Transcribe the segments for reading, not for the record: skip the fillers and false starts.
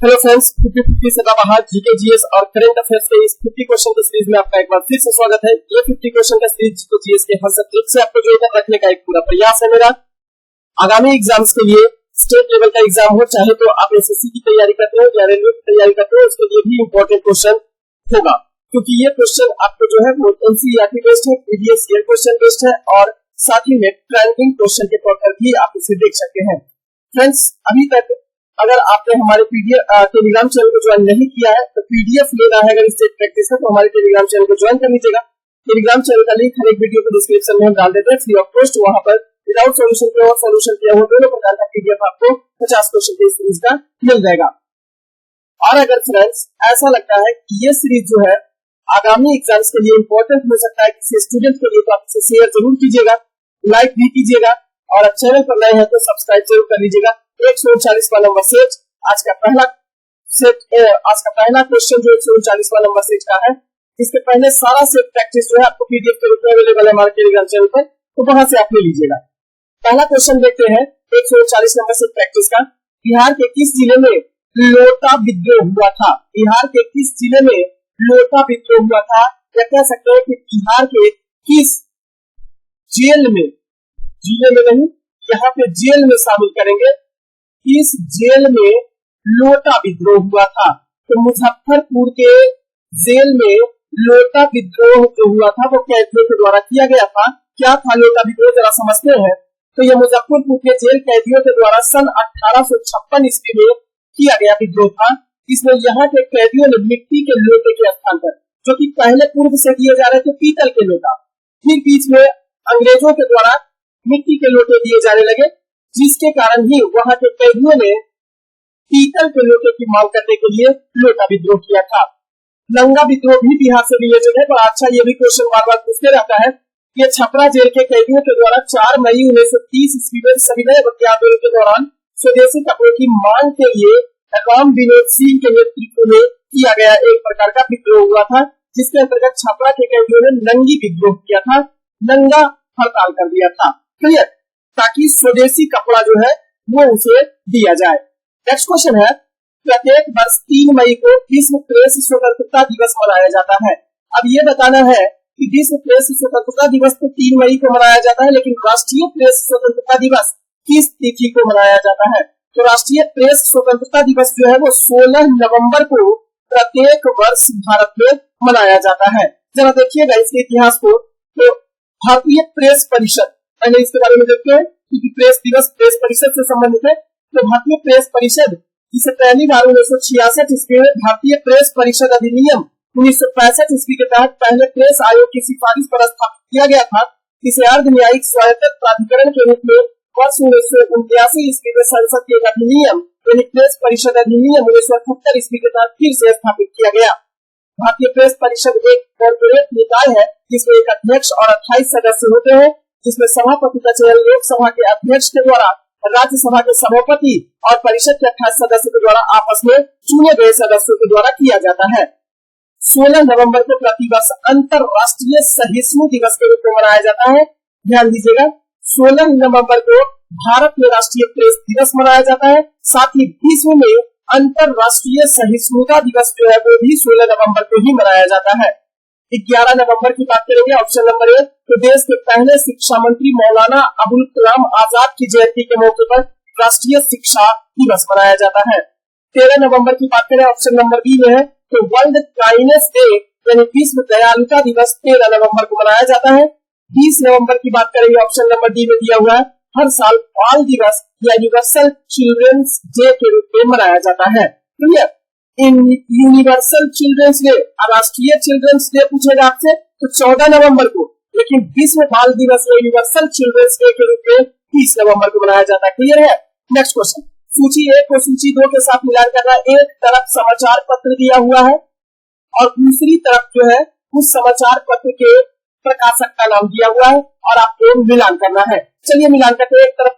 Hello friends, 50-50 सदाबहार GK GS और current affairs के इस 50 क्वेश्चन के सीरीज में आपका एक बार फिर से स्वागत है। ये 50 क्वेश्चन का सीरीज जीके जीएस के हर सब्जेक्ट से आपको जोड़कर रखने का एक पूरा प्रयास है मेरा। आगामी एग्जाम्स के लिए स्टेट लेवल का एग्जाम हो, चाहे तो आप एसएससी की तैयारी करते हो या रेलवे की तैयारी करते हो, उसके लिए भी इंपॉर्टेंट क्वेश्चन होगा, क्योंकि ये क्वेश्चन आपको जो है वो एनसीईआरटी बेस्ड है, प्रीवियस ईयर क्वेश्चन बेस्ड है और साथ ही में ट्रेंडिंग क्वेश्चन के तौर पर भी आप इसे देख सकते हैं। फ्रेंड्स, अभी तक अगर आपने हमारे टेलीग्राम चैनल को ज्वाइन नहीं किया है तो पीडीएफ लेना है अगर इससे प्रैक्टिस है तो हमारे टेलीग्राम चैनल को ज्वाइन कर लीजिएगा। टेलीग्राम चैनल का लिंक हर एक वीडियो के डिस्क्रिप्शन में हम डाल देते हैं फ्री ऑफ कॉस्ट। वहां पर विदाउट सोल्यूशन के और सोल्यूशन किया हुआ दोनों प्रकार का पीडीएफ आपको 50 क्वेश्चन की सीरीज का मिल जाएगा। और अगर फ्रेंड्स ऐसा लगता है कि ये सीरीज जो है आगामी एग्जाम्स के लिए इंपॉर्टेंट हो सकता है किसी स्टूडेंट के लिए, तो आप इसे शेयर जरूर कीजिएगा, लाइक भी कीजिएगा और चैनल पर नए हैं तो सब्सक्राइब जरूर कर लीजिएगा। 139वां नंबर सेट आज का पहला क्वेश्चन जो 139वां नंबर सेट का है, इसके पहले सारा सेट प्रैक्टिस जो है आपको पीडीएफ के रूप में अवेलेबल है हमारे टेलीग्राम चैनल पर, तो वहां से आप ले लीजिएगा। पहला क्वेश्चन देखते हैं 139 नंबर सेट प्रैक्टिस का। बिहार के किस जिले में लोटा विद्रोह हुआ था? बिहार के किस जिले में लोटा विद्रोह हुआ था, या कह सकते हैं कि बिहार के किस जेल में, जिले में नहीं यहाँ पे जेल में शामिल करेंगे, किस जेल में लोटा विद्रोह हुआ था? तो मुजफ्फरपुर के जेल में लोटा विद्रोह जो हुआ था वो कैदियों के द्वारा किया गया था। क्या था लोटा विद्रोह, जरा समझते हैं। तो यह मुजफ्फरपुर के जेल कैदियों के द्वारा सन 1856 ईस्वी में किया गया विद्रोह था। इसमें यहाँ के कैदियों ने मिट्टी के लोटे के स्थान पर, जो कि पहले पूर्व से दिए जा रहे थे पीतल के लोटा, फिर बीच में अंग्रेजों के द्वारा मिट्टी के लोटे दिए जाने लगे, जिसके कारण ही वहां के कैदियों ने पीतल के लोटे की मांग करने के लिए लोटा विद्रोह किया था। नंगा विद्रोह भी बिहार से रिलेटेड है, बड़ा अच्छा ये भी क्वेश्चन बार बार पूछते रहता है। ये छपरा जेल के कैदियों के द्वारा 4 मई 1930 ईस्वी में सविनय बख्तियार के दौरान स्वदेशी कपड़ों की मांग के लिए राम विनोद सिंह के नेतृत्व में किया गया एक प्रकार का विद्रोह हुआ था, जिसके अंतर्गत छपरा के कैदियों ने नंगी विद्रोह किया था, नंगा हड़ताल कर दिया था, क्लियर, ताकि स्वदेशी कपड़ा जो है वो उसे दिया जाए। नेक्स्ट क्वेश्चन है, प्रत्येक वर्ष 3 मई को विश्व प्रेस स्वतंत्रता दिवस मनाया जाता है। अब ये बताना है कि विश्व प्रेस स्वतंत्रता दिवस तो 3 मई को मनाया जाता है, लेकिन राष्ट्रीय प्रेस स्वतंत्रता दिवस किस तिथि को मनाया जाता है? तो राष्ट्रीय प्रेस स्वतंत्रता दिवस जो है वो 16 नवंबर को प्रत्येक वर्ष भारत में मनाया जाता है। जरा देखिएगा इसके इतिहास को। तो भारतीय प्रेस परिषद, पहले इसके बारे में देखते हैं क्योंकि प्रेस दिवस प्रेस परिषद से संबंधित है। तो भारतीय प्रेस परिषद, जिसे पहली बार 1966 ईस्वी में भारतीय प्रेस परिषद अधिनियम 1965 ईस्वी के तहत पहले प्रेस आयोग की सिफारिश पर स्थापित किया गया था, इसे अर्ध न्यायिक स्वायत्त प्राधिकरण के रूप में वर्ष 1979 ईस्वी में संसद के अधिनियम यानी प्रेस परिषद अधिनियम 1978 ईस्वी के तहत फिर से स्थापित किया गया। भारतीय प्रेस परिषद एक कॉर्पोरेट निकाय है जिसमें एक अध्यक्ष और 28 सदस्य होते हैं, जिसमें सभापति का चयन लोकसभा के अध्यक्ष के द्वारा, राज्यसभा के सभापति और परिषद के 28 सदस्यों के द्वारा आपस में चुने गए सदस्यों के द्वारा किया जाता है। 16 नवंबर को प्रतिवर्ष अंतरराष्ट्रीय सहिष्णु दिवस के रूप में मनाया जाता है। ध्यान दीजिएगा, 16 नवंबर को भारत में राष्ट्रीय प्रेस दिवस मनाया जाता है, साथ ही विश्व में अंतरराष्ट्रीय सहिष्णुता दिवस जो है वो भी 16 नवंबर को ही मनाया जाता है। 11 नवंबर की बात करेंगे, ऑप्शन नंबर 1, तो देश के पहले शिक्षा मंत्री मौलाना अबुल कलाम आजाद की जयंती के मौके पर राष्ट्रीय शिक्षा दिवस मनाया जाता है। 13 नवंबर की बात करें, ऑप्शन नंबर बी में है, तो वर्ल्ड काइंडनेस डे यानी विश्व दयालुता दिवस 13 नवंबर को मनाया जाता है। 20 नवंबर की बात करेंगे, ऑप्शन नंबर डी में दिया हुआ है, हर साल बाल दिवस या यूनिवर्सल चिल्ड्रंस डे के रूप में मनाया जाता है। क्लियर, यूनिवर्सल चिल्ड्रंस डे, राष्ट्रीय चिल्ड्रंस डे पूछेगा आपसे तो 14 नवंबर को, लेकिन विश्व बाल दिवस या यूनिवर्सल चिल्ड्रंस डे के रूप में 30 नवंबर को मनाया जाता है। क्लियर है। नेक्स्ट क्वेश्चन, सूची 1 को सूची 2 के साथ मिलान करना। एक तरफ समाचार पत्र दिया हुआ है और दूसरी तरफ जो है उस समाचार पत्र के प्रकाशक का नाम दिया हुआ है और आपको मिलान करना है। चलिए मिलान करते हैं। एक तरफ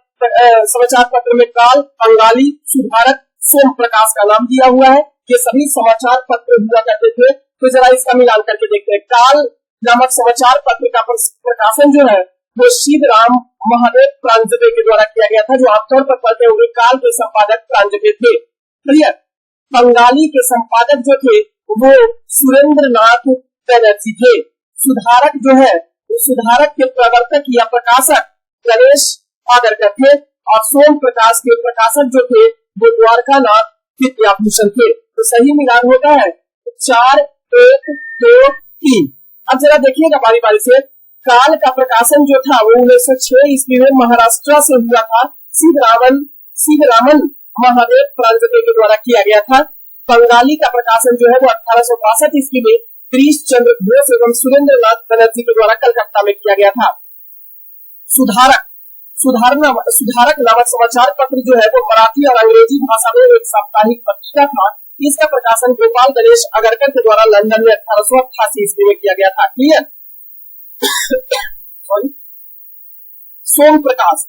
समाचार पत्र में काल, बंगाली, सुधारक, सोम प्रकाश का नाम दिया हुआ है, ये सभी समाचार पत्र हुआ करते थे। तो जरा इसका मिलान करके देखते हैं। काल नामक समाचार पत्र का प्रकाशन जो है वो शिवराम महादेव प्रांजपे के द्वारा किया गया था, जो आमतौर पर पढ़ते हुए काल के संपादक प्रांजपे थे। क्लियर। बंगाली के संपादक जो थे वो सुरेंद्र नाथ बनर्जी थे। सुधारक जो है सुधारक के प्रवर्तक या प्रकाशक गणेश आगरकर थे और सोम प्रकाश के प्रकाशक जो थे वो द्वारका नाथ विद्याभूषण थे। तो सही मिलान होता है 4, 1, 2, 3। अब जरा देखिएगा बारी बारी से। काल का प्रकाशन जो था वो 1906 ईस्वी में महाराष्ट्र से हुआ था। शिवरामन महादेव प्रांजले के द्वारा किया गया था। बंगाली का प्रकाशन जो है वो 1862 ईस्वी में गिरीश चंद्र घोष एवं सुरेंद्र नाथ बनर्जी के द्वारा कलकत्ता में किया गया था। सुधारक नामक समाचार पत्र जो है वो मराठी और अंग्रेजी भाषा में एक साप्ताहिक पत्रिका था। इसका प्रकाशन गोपाल गणेश आगरकर के द्वारा लंदन में 1888 ईस्वी में किया गया था। क्लियर। सोम प्रकाश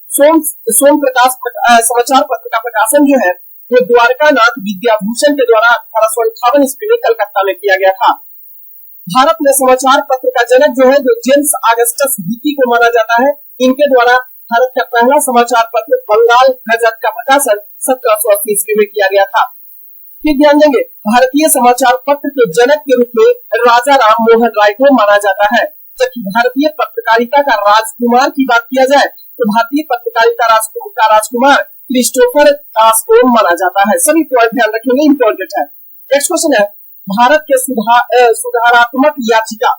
समाचार पत्र का प्रकाशन जो है वो द्वारका नाथ विद्याभूषण के द्वारा 1858 ईस्वी में कलकत्ता में किया गया था। भारत में समाचार पत्र का जनक जो है जो जेम्स ऑगस्टस हिकी को माना जाता है। इनके द्वारा भारत का पहला समाचार पत्र बंगाल गजट का प्रकाशन 1780 ईस्वी में किया गया था। फिर ध्यान देंगे भारतीय समाचार पत्र के जनक के रूप में राजा राम मोहन राय को माना जाता है। जबकि भारतीय पत्रकारिता का राजकुमार की बात किया जाए तो भारतीय पत्रकारिता का राजकुमार क्रिस्टोफर दास को माना जाता है। सभी पॉइंट ध्यान रखेंगे, इंपॉर्टेंट है। नेक्स्ट क्वेश्चन है भारत के सुधारात्मक याचिका।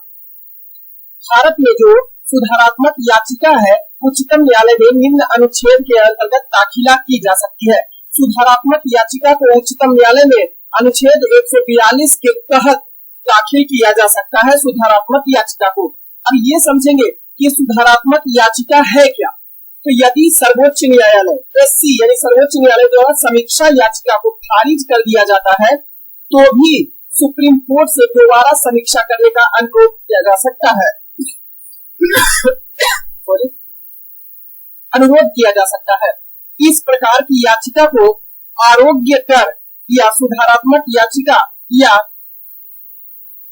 भारत में जो सुधारात्मक याचिका है उच्चतम न्यायालय में निम्न अनुच्छेद के अंतर्गत दाखिला की जा सकती है। सुधारात्मक याचिका को उच्चतम न्यायालय में अनुच्छेद 142 के तहत दाखिल किया जा सकता है। सुधारात्मक याचिका को अब ये समझेंगे कि सुधारात्मक याचिका है क्या। तो यदि सर्वोच्च न्यायालय एससी यानी सर्वोच्च न्यायालय द्वारा समीक्षा याचिका को खारिज कर दिया जाता है तो भी सुप्रीम कोर्ट से दोबारा समीक्षा करने का अनुरोध किया जा सकता है। अनुरोध किया जा सकता है। इस प्रकार की याचिका को आरोग्य कर या सुधारात्मक याचिका या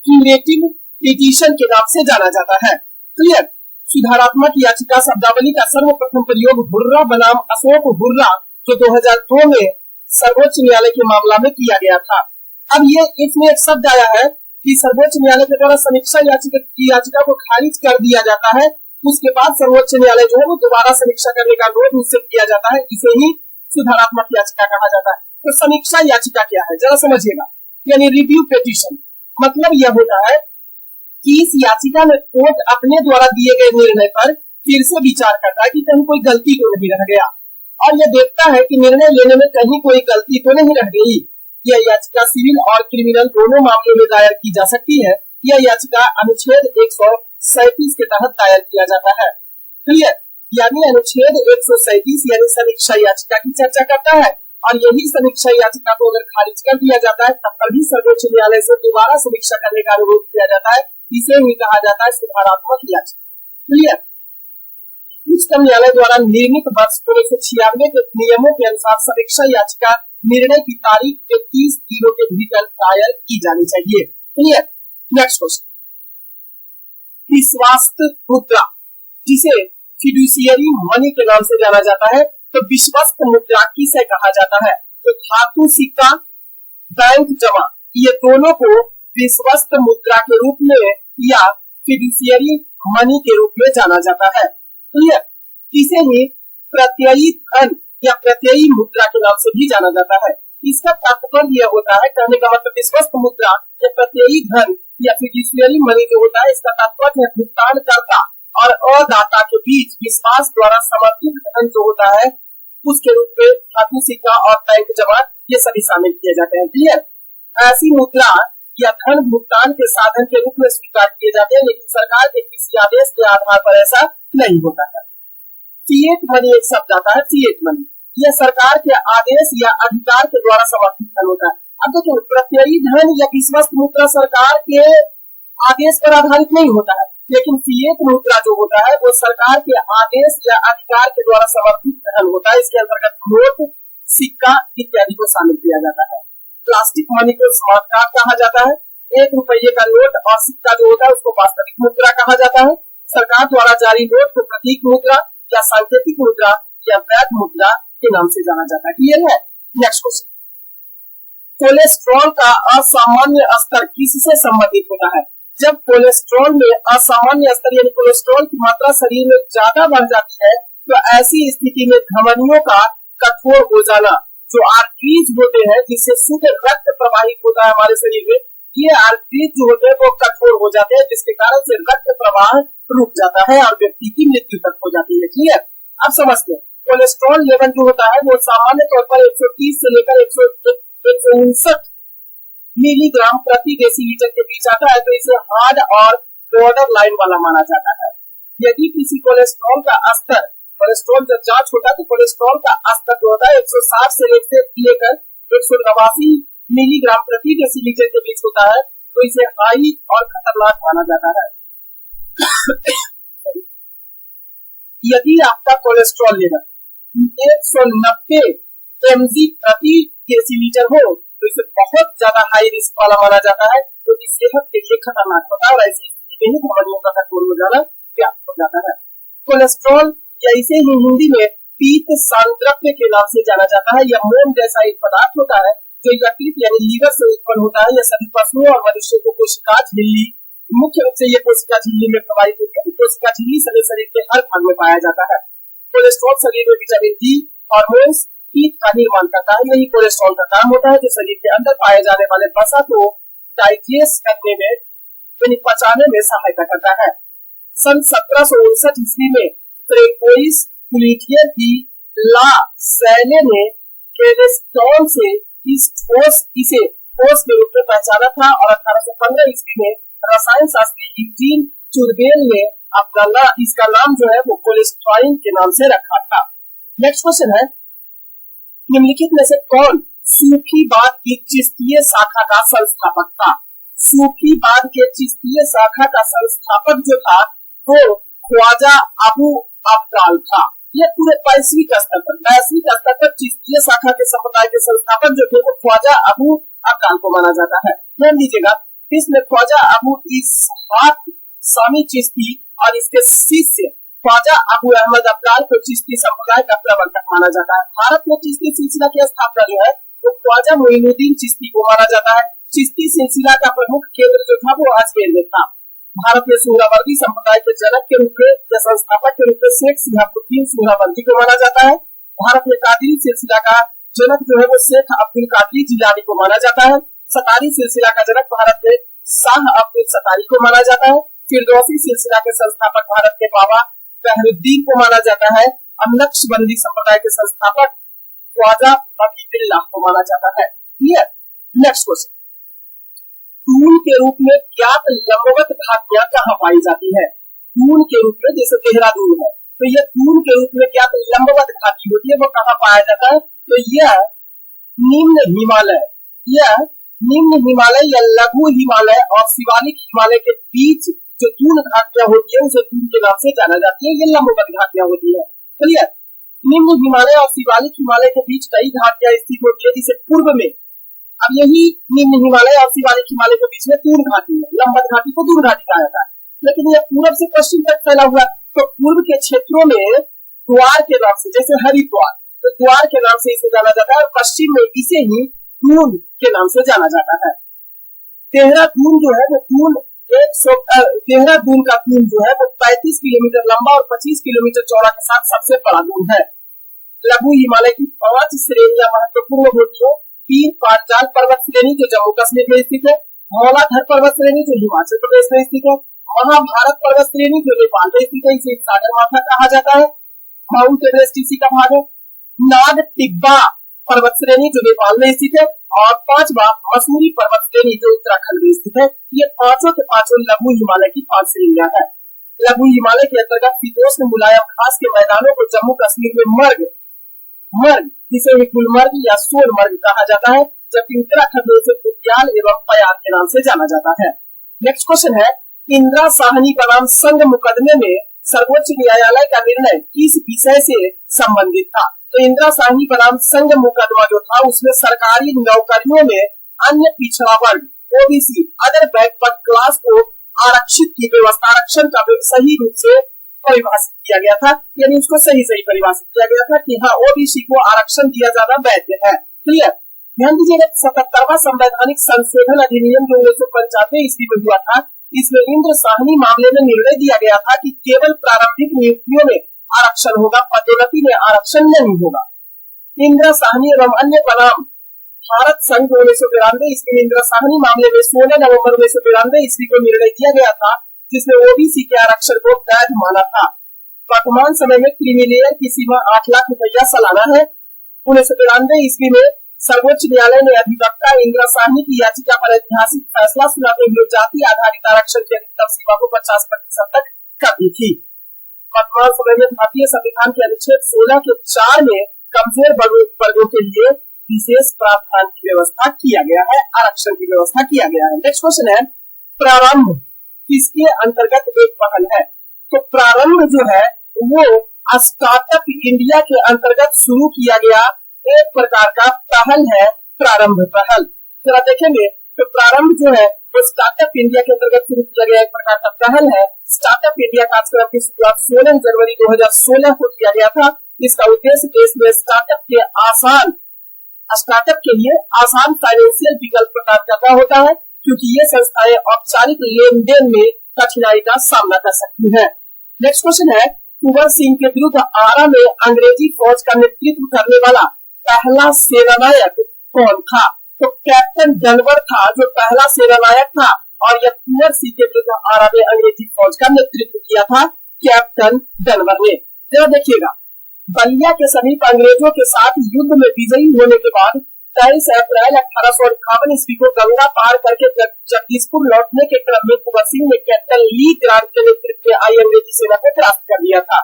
क्यूरेटिव पिटीशन के नाम से जाना जाता है। क्लियर। सुधारात्मक याचिका शब्दावली का सर्वप्रथम प्रयोग हुर्रा बनाम अशोक हुर्रा जो 2002 में सर्वोच्च न्यायालय के मामला में किया गया था। अब ये इसमें एक शब्द आया है कि सर्वोच्च न्यायालय के द्वारा समीक्षा याचिका को खारिज कर दिया जाता है, उसके बाद सर्वोच्च न्यायालय जो है वो दोबारा समीक्षा करने का अनुरोध उससे किया जाता है। इसे ही सुधारात्मक याचिका कहा जाता है। तो समीक्षा याचिका क्या है जरा समझिएगा, यानी रिव्यू पिटीशन। मतलब यह होता है कि इस याचिका में कोर्ट अपने द्वारा दिए गए निर्णय पर फिर से विचार करता है कि कहीं कोई गलती तो नहीं रह गया और यह देखता है कि निर्णय लेने में कहीं कोई गलती तो नहीं रह गई। यह याचिका सिविल और क्रिमिनल दोनों मामलों में दायर की जा सकती है। यह याचिका अनुच्छेद 137 के तहत दायर किया जाता है। क्लियर। यानी अनुच्छेद 137 यानी समीक्षा याचिका की चर्चा करता है और यही समीक्षा याचिका को अगर खारिज कर दिया जाता है तब भी सर्वोच्च न्यायालय से दोबारा समीक्षा करने का अनुरोध किया जाता है। इसे ही कहा जाता है सुधारात्मक याचिका। क्लियर। उच्चतम न्यायालय द्वारा निर्मित वर्ष 1996 के नियमों के अनुसार समीक्षा याचिका निर्णय की तारीख के 30 दिनों के भीतर दायर की जानी चाहिए। क्लियर। नेक्स्ट क्वेश्चन, विश्वस्त मुद्रा जिसे फिड्यूशियरी मनी के नाम से जाना जाता है, तो विश्वस्त मुद्रा किसे कहा जाता है? तो धातु सिक्का, बैंक जमा, ये दोनों को विश्वस्त मुद्रा के रूप में या फिड्यूशियरी मनी के रूप में जाना जाता है। क्लियर। इसे ही प्रत्ययी धन या प्रत्ययी मुद्रा के नाम से भी जाना जाता है। इसका तात्पर्य यह होता है, कहने का मतलब विश्वस्त मुद्रा या प्रत्ययी धन या फिड्यूशियरी मनी जो होता है इसका तात्पर्य है भुगतानकर्ता और अदाता के बीच विश्वास द्वारा समर्थित धन जो होता है उसके रूप में धातु सिक्का और बैंक जमा ये सभी शामिल किए जाते हैं। क्लियर। ऐसी मुद्रा या धन भुगतान के साधन के रूप में स्वीकार किए जाते हैं, लेकिन सरकार के किसी आदेश के आधार पर ऐसा नहीं होता है। फिएट मनी एक शब्द आता है, फिएट मनी, यह सरकार के आदेश या अधिकार के द्वारा समर्थित धन होता है। अब देखो प्रत्ययी धन या विश्वस्त मुद्रा सरकार के आदेश पर आधारित नहीं होता है, लेकिन फिएट मुद्रा जो होता है वो सरकार के आदेश या अधिकार के द्वारा समर्थित धन होता है। इसके अंतर्गत नोट, सिक्का इत्यादि को शामिल किया जाता है। प्लास्टिक मनी को स्मार्ट कार्ड कहा जाता है। 1 रुपये का नोट और सिक्का जो होता है उसको वास्तविक मुद्रा कहा जाता है। सरकार द्वारा जारी नोट को प्रतीक मुद्रा या सांकेतिक मुद्रा या वैध मुद्रा के नाम से जाना जाता है। क्लियर है। नेक्स्ट क्वेश्चन, कोलेस्ट्रॉल का असामान्य स्तर किससे संबंधित होता है? जब कोलेस्ट्रॉल में असामान्य स्तर यानी कोलेस्ट्रॉल की मात्रा शरीर में ज्यादा बढ़ जाती है तो ऐसी स्थिति में धमनियों का कठोर हो जाना, जो आर्टरीज होते हैं जिससे शुद्ध रक्त प्रवाहित होता है हमारे शरीर में, ये आर्टरीज जो होते हैं वो कठोर हो जाते हैं, जिसके कारण से रक्त प्रवाह रुक जाता है और व्यक्ति की मृत्यु तक हो जाती है। क्लियर? अब समझते हैं कोलेस्ट्रॉल लेवल जो होता है वो सामान्य तौर पर 130 से लेकर 159 मिलीग्राम प्रति डेसीलीटर के बीच आता है, तो इसे हार्ड और बॉर्डर लाइन वाला माना जाता है। यदि किसी कोलेस्ट्रॉल का स्तर, कोलेस्ट्रॉल जब जांच होता है तो कोलेस्ट्रॉल का स्तर जो होता है 160 से लेकर 189 मिलीग्राम प्रति डेसीलीटर के बीच होता है, तो इसे हाई और खतरनाक माना जाता है। यदि आपका कोलेस्ट्रॉल लेवल 190 mg प्रति डेसीलीटर हो तो इसे बहुत ज्यादा हाई रिस्क वाला माना जाता है, जो कि सेहत के लिए खतरनाक होता है और ऐसी स्थिति में ही धमनियों का कठोर हो जाना व्याप्त हो जाता है। कोलेस्ट्रॉल या इसे ही हिंदी में पीत सांद्रव्य के नाम से जाना जाता है। यह मोम जैसा एक पदार्थ होता है जो यकृत यानी लीवर से उत्पन्न होता है। यह सभी पशुओं और मनुष्यों को कोशिका झिल्ली, मुख्य रूप से यह कोशिका झिल्ली में प्रवाहित होती है। कोशिका झिल्ली सभी शरीर के हर भाग में पाया जाता है। कोलेस्ट्रॉल शरीर में विटामिन डी हार्मोन्स पीत का निर्माण करता है। यही कोलेस्ट्रॉल का काम होता है, जो शरीर के अंदर पाए जाने वाले वसा को डाइजेस्ट करने में यानी पचाने में सहायता करता है। सन 1759 ईस्वी में फ्रेकोइस पुलिटियर की ला सैले ने कोलेस्ट्रॉल से इसे ठोस के रूप में पहचाना था और 1815 ईस्वी में रसायन शास्त्री यूजीन टूरबेल ने अपना इसका नाम जो है वो कोलेस्ट्राइन के नाम से रखा था। नेक्स्ट क्वेश्चन है, निम्नलिखित में से कौन सूफीवाद की चिश्तीय शाखा का संस्थापक था? सूफीवाद के चिश्तीय शाखा का संस्थापक जो था वो ख्वाजा अबू अब्दाल था। यह पूरे वैश्विक स्तर पर चिश्तीय शाखा के संप्रदाय के संस्थापक जो थे वो ख्वाजा अबू अब्दाल को माना जाता है। ध्यान दीजिएगा, इसमें ख्वाजा अबू इसहाक सामी चिश्ती और इसके शिष्य ख्वाजा अबू अहमद अब्दाल को चिश्ती संप्रदाय का प्रवर्तक माना जाता है। भारत में चिश्ती सिलसिला की स्थापना जो है वो ख्वाजा मोइनुद्दीन चिश्ती को माना जाता है। चिश्ती सिलसिला का प्रमुख केंद्र जो था वो अजमेर में था। भारत में सुहरावर्दी संप्रदाय के जनक के रूप में या संस्थापक के रूप में शेख शिहाबुद्दीन सुहरावर्दी को माना जाता है। भारत में कादरी सिलसिला का जनक जो है वो शेख अब्दुल कादरी जिलानी को माना जाता है। सतारी सिलसिला का जनक भारत में शाह अब्दुल सतारी को माना जाता है। फिरदौसी सिलसिला के संस्थापक भारत के बाबा फहरुद्दीन को माना जाता है। नक्शबंदी संप्रदाय के संस्थापक ख्वाजा अब्दुल्लाह को माना जाता है। क्लियर? नेक्स्ट क्वेश्चन, खून के रूप में ज्ञात लंबवत घाटियां कहाँ पाई जाती है? खून के रूप में, जैसे देहरादून है तो यह खून के रूप में ज्ञात लंबवत घाटी होती है, वो कहाँ पाया जाता है? तो यह निम्न हिमालय या लघु हिमालय और शिवालिक हिमालय के बीच जो दून घाटियां होती है उसे दून के नाम से जाना जाती है। ये लंबवत घाटियां होती है। क्लियर? निम्न हिमालय और शिवालिक हिमालय के बीच कई घाटियां स्थित होती है, जिसे पूर्व में, अब यही निम्न हिमालय और शिवालिक हिमालय के बीच में दून घाटी है। लंबवत घाटी को दून घाटी कहा जाता है, लेकिन यह पूर्व से पश्चिम तक फैला हुआ, तो पूर्व के क्षेत्रों में द्वार के नाम से, जैसे हरिद्वार, तो द्वार के नाम से इसे जाना जाता है और पश्चिम में इसे ही दून के नाम से जाना जाता है। देहरादून जो है वो दून देहरादून का दून जो है वो 35 किलोमीटर लंबा और 25 किलोमीटर चौड़ा के साथ सबसे बड़ा दून है। लघु हिमालय की 5 श्रेणियां महत्वपूर्ण होती है। 3 पांचाल पर्वत श्रेणी जो जम्मू कश्मीर में स्थित है, धौलाधर पर्वत श्रेणी जो हिमाचल प्रदेश में स्थित है, महाभारत पर्वत श्रेणी जो नेपाल में स्थित है, इसे सागर माथा कहा जाता है, माउंट एवरेस्ट इसी का भाग है, नाग टिब्बा पर्वत श्रेणी जो नेपाल में स्थित है और 5वां मसूरी पर्वत श्रेणी जो उत्तराखंड में स्थित है। ये पांचों के पांचों लघु हिमालय की 5 श्रेणियां है। लघु हिमालय के अंतर्गत शीतोष्ण मुलायम घास के मैदानों को जम्मू कश्मीर में मर्ग जिसे गुलमर्ग या सोनमर्ग कहा जाता है, जबकि उत्तराखंड में इसे बुग्याल एवं पयार के नाम से जाना जाता है। नेक्स्ट क्वेश्चन है, इंदिरा साहनी बनाम संघ मुकदमे में सर्वोच्च न्यायालय का निर्णय किस विषय से संबंधित था? तो इंदिरा साहनी बनाम संघ मुकदमा जो था उसमें सरकारी नौकरियों में अन्य पिछड़ा वर्ग ओबीसी अदर बैकवर्ड क्लास को आरक्षण का सही रूप से परिभाषित किया गया था, यानी उसको सही परिभाषित किया गया था कि हाँ ओबीसी को आरक्षण दिया जाना वैध है। क्लियर? ध्यान दीजिएगा, 77वां संवैधानिक संशोधन अधिनियम जो 1995 ईस्वी में हुआ था, इसमें इंद्र साहनी मामले में निर्णय दिया गया था कि केवल प्रारंभिक नियुक्तियों में आरक्षण होगा, पदोन्नति में आरक्षण नहीं होगा। इंदिरा साहनी एवं अन्य बनाम भारत संघ 1992 ईस्वी में इंदिरा साहनी मामले में 16 नवंबर 1992 ईस्वी को निर्णय दिया गया था, जिसमें ओबीसी के आरक्षण को वैध माना था। वर्तमान समय में क्रीमी लेयर की सीमा 8 लाख रुपया सालाना है। 1992 ईस्वी में सर्वोच्च न्यायालय ने अधिवक्ता इंदिरा साहनी की याचिका पर ऐतिहासिक फैसला सुनाते हुए जाति आधारित आरक्षण की अधिकतम सीमा को 50% तक कर दी थी। वर्तमान समय में भारतीय संविधान के अनुच्छेद 16 के 4 में कमजोर वर्गों के लिए विशेष प्रावधान की व्यवस्था किया गया है, आरक्षण की व्यवस्था किया गया है। नेक्स्ट क्वेश्चन है, प्रारंभ किसके अंतर्गत एक पहल है? तो प्रारंभ जो है वो स्टार्टअप इंडिया के अंतर्गत शुरू किया गया एक प्रकार का पहल है, प्रारंभ पहल। जरा देखेंगे तो प्रारंभ जो है वो स्टार्टअप इंडिया के अंतर्गत शुरू किया गया एक प्रकार का पहल है। स्टार्टअप इंडिया कार्यक्रम की शुरुआत 16 जनवरी 2016 को किया गया था। इसका उद्देश्य देश में स्टार्टअप के लिए आसान फाइनेंशियल विकल्प प्रदान करना होता है, क्योंकि ये संस्थाएं औपचारिक लेन देन में कठिनाई का सामना कर सकती है। नेक्स्ट क्वेश्चन है, कुंवर सिंह के विरुद्ध आरा में अंग्रेजी फौज का नेतृत्व करने वाला पहला सेनानायक कौन था? तो कैप्टन डनवर था जो पहला सेनानायक था, और यह कुंवर सिंह के विरुद्ध आरा में अंग्रेजी फौज का नेतृत्व किया था कैप्टन डनवर ने। जरा देखिएगा, बलिया के समीप अंग्रेजों के साथ युद्ध में विजयी होने के बाद 23 अप्रैल 1858 ईस्वी को गंगा पार करके जगदीशपुर लौटने के क्रम में कुंवर सिंह ने कैप्टन ली ग्रांट के नेतृत्व में आई अंग्रेजी सेना को परास्त कर दिया था।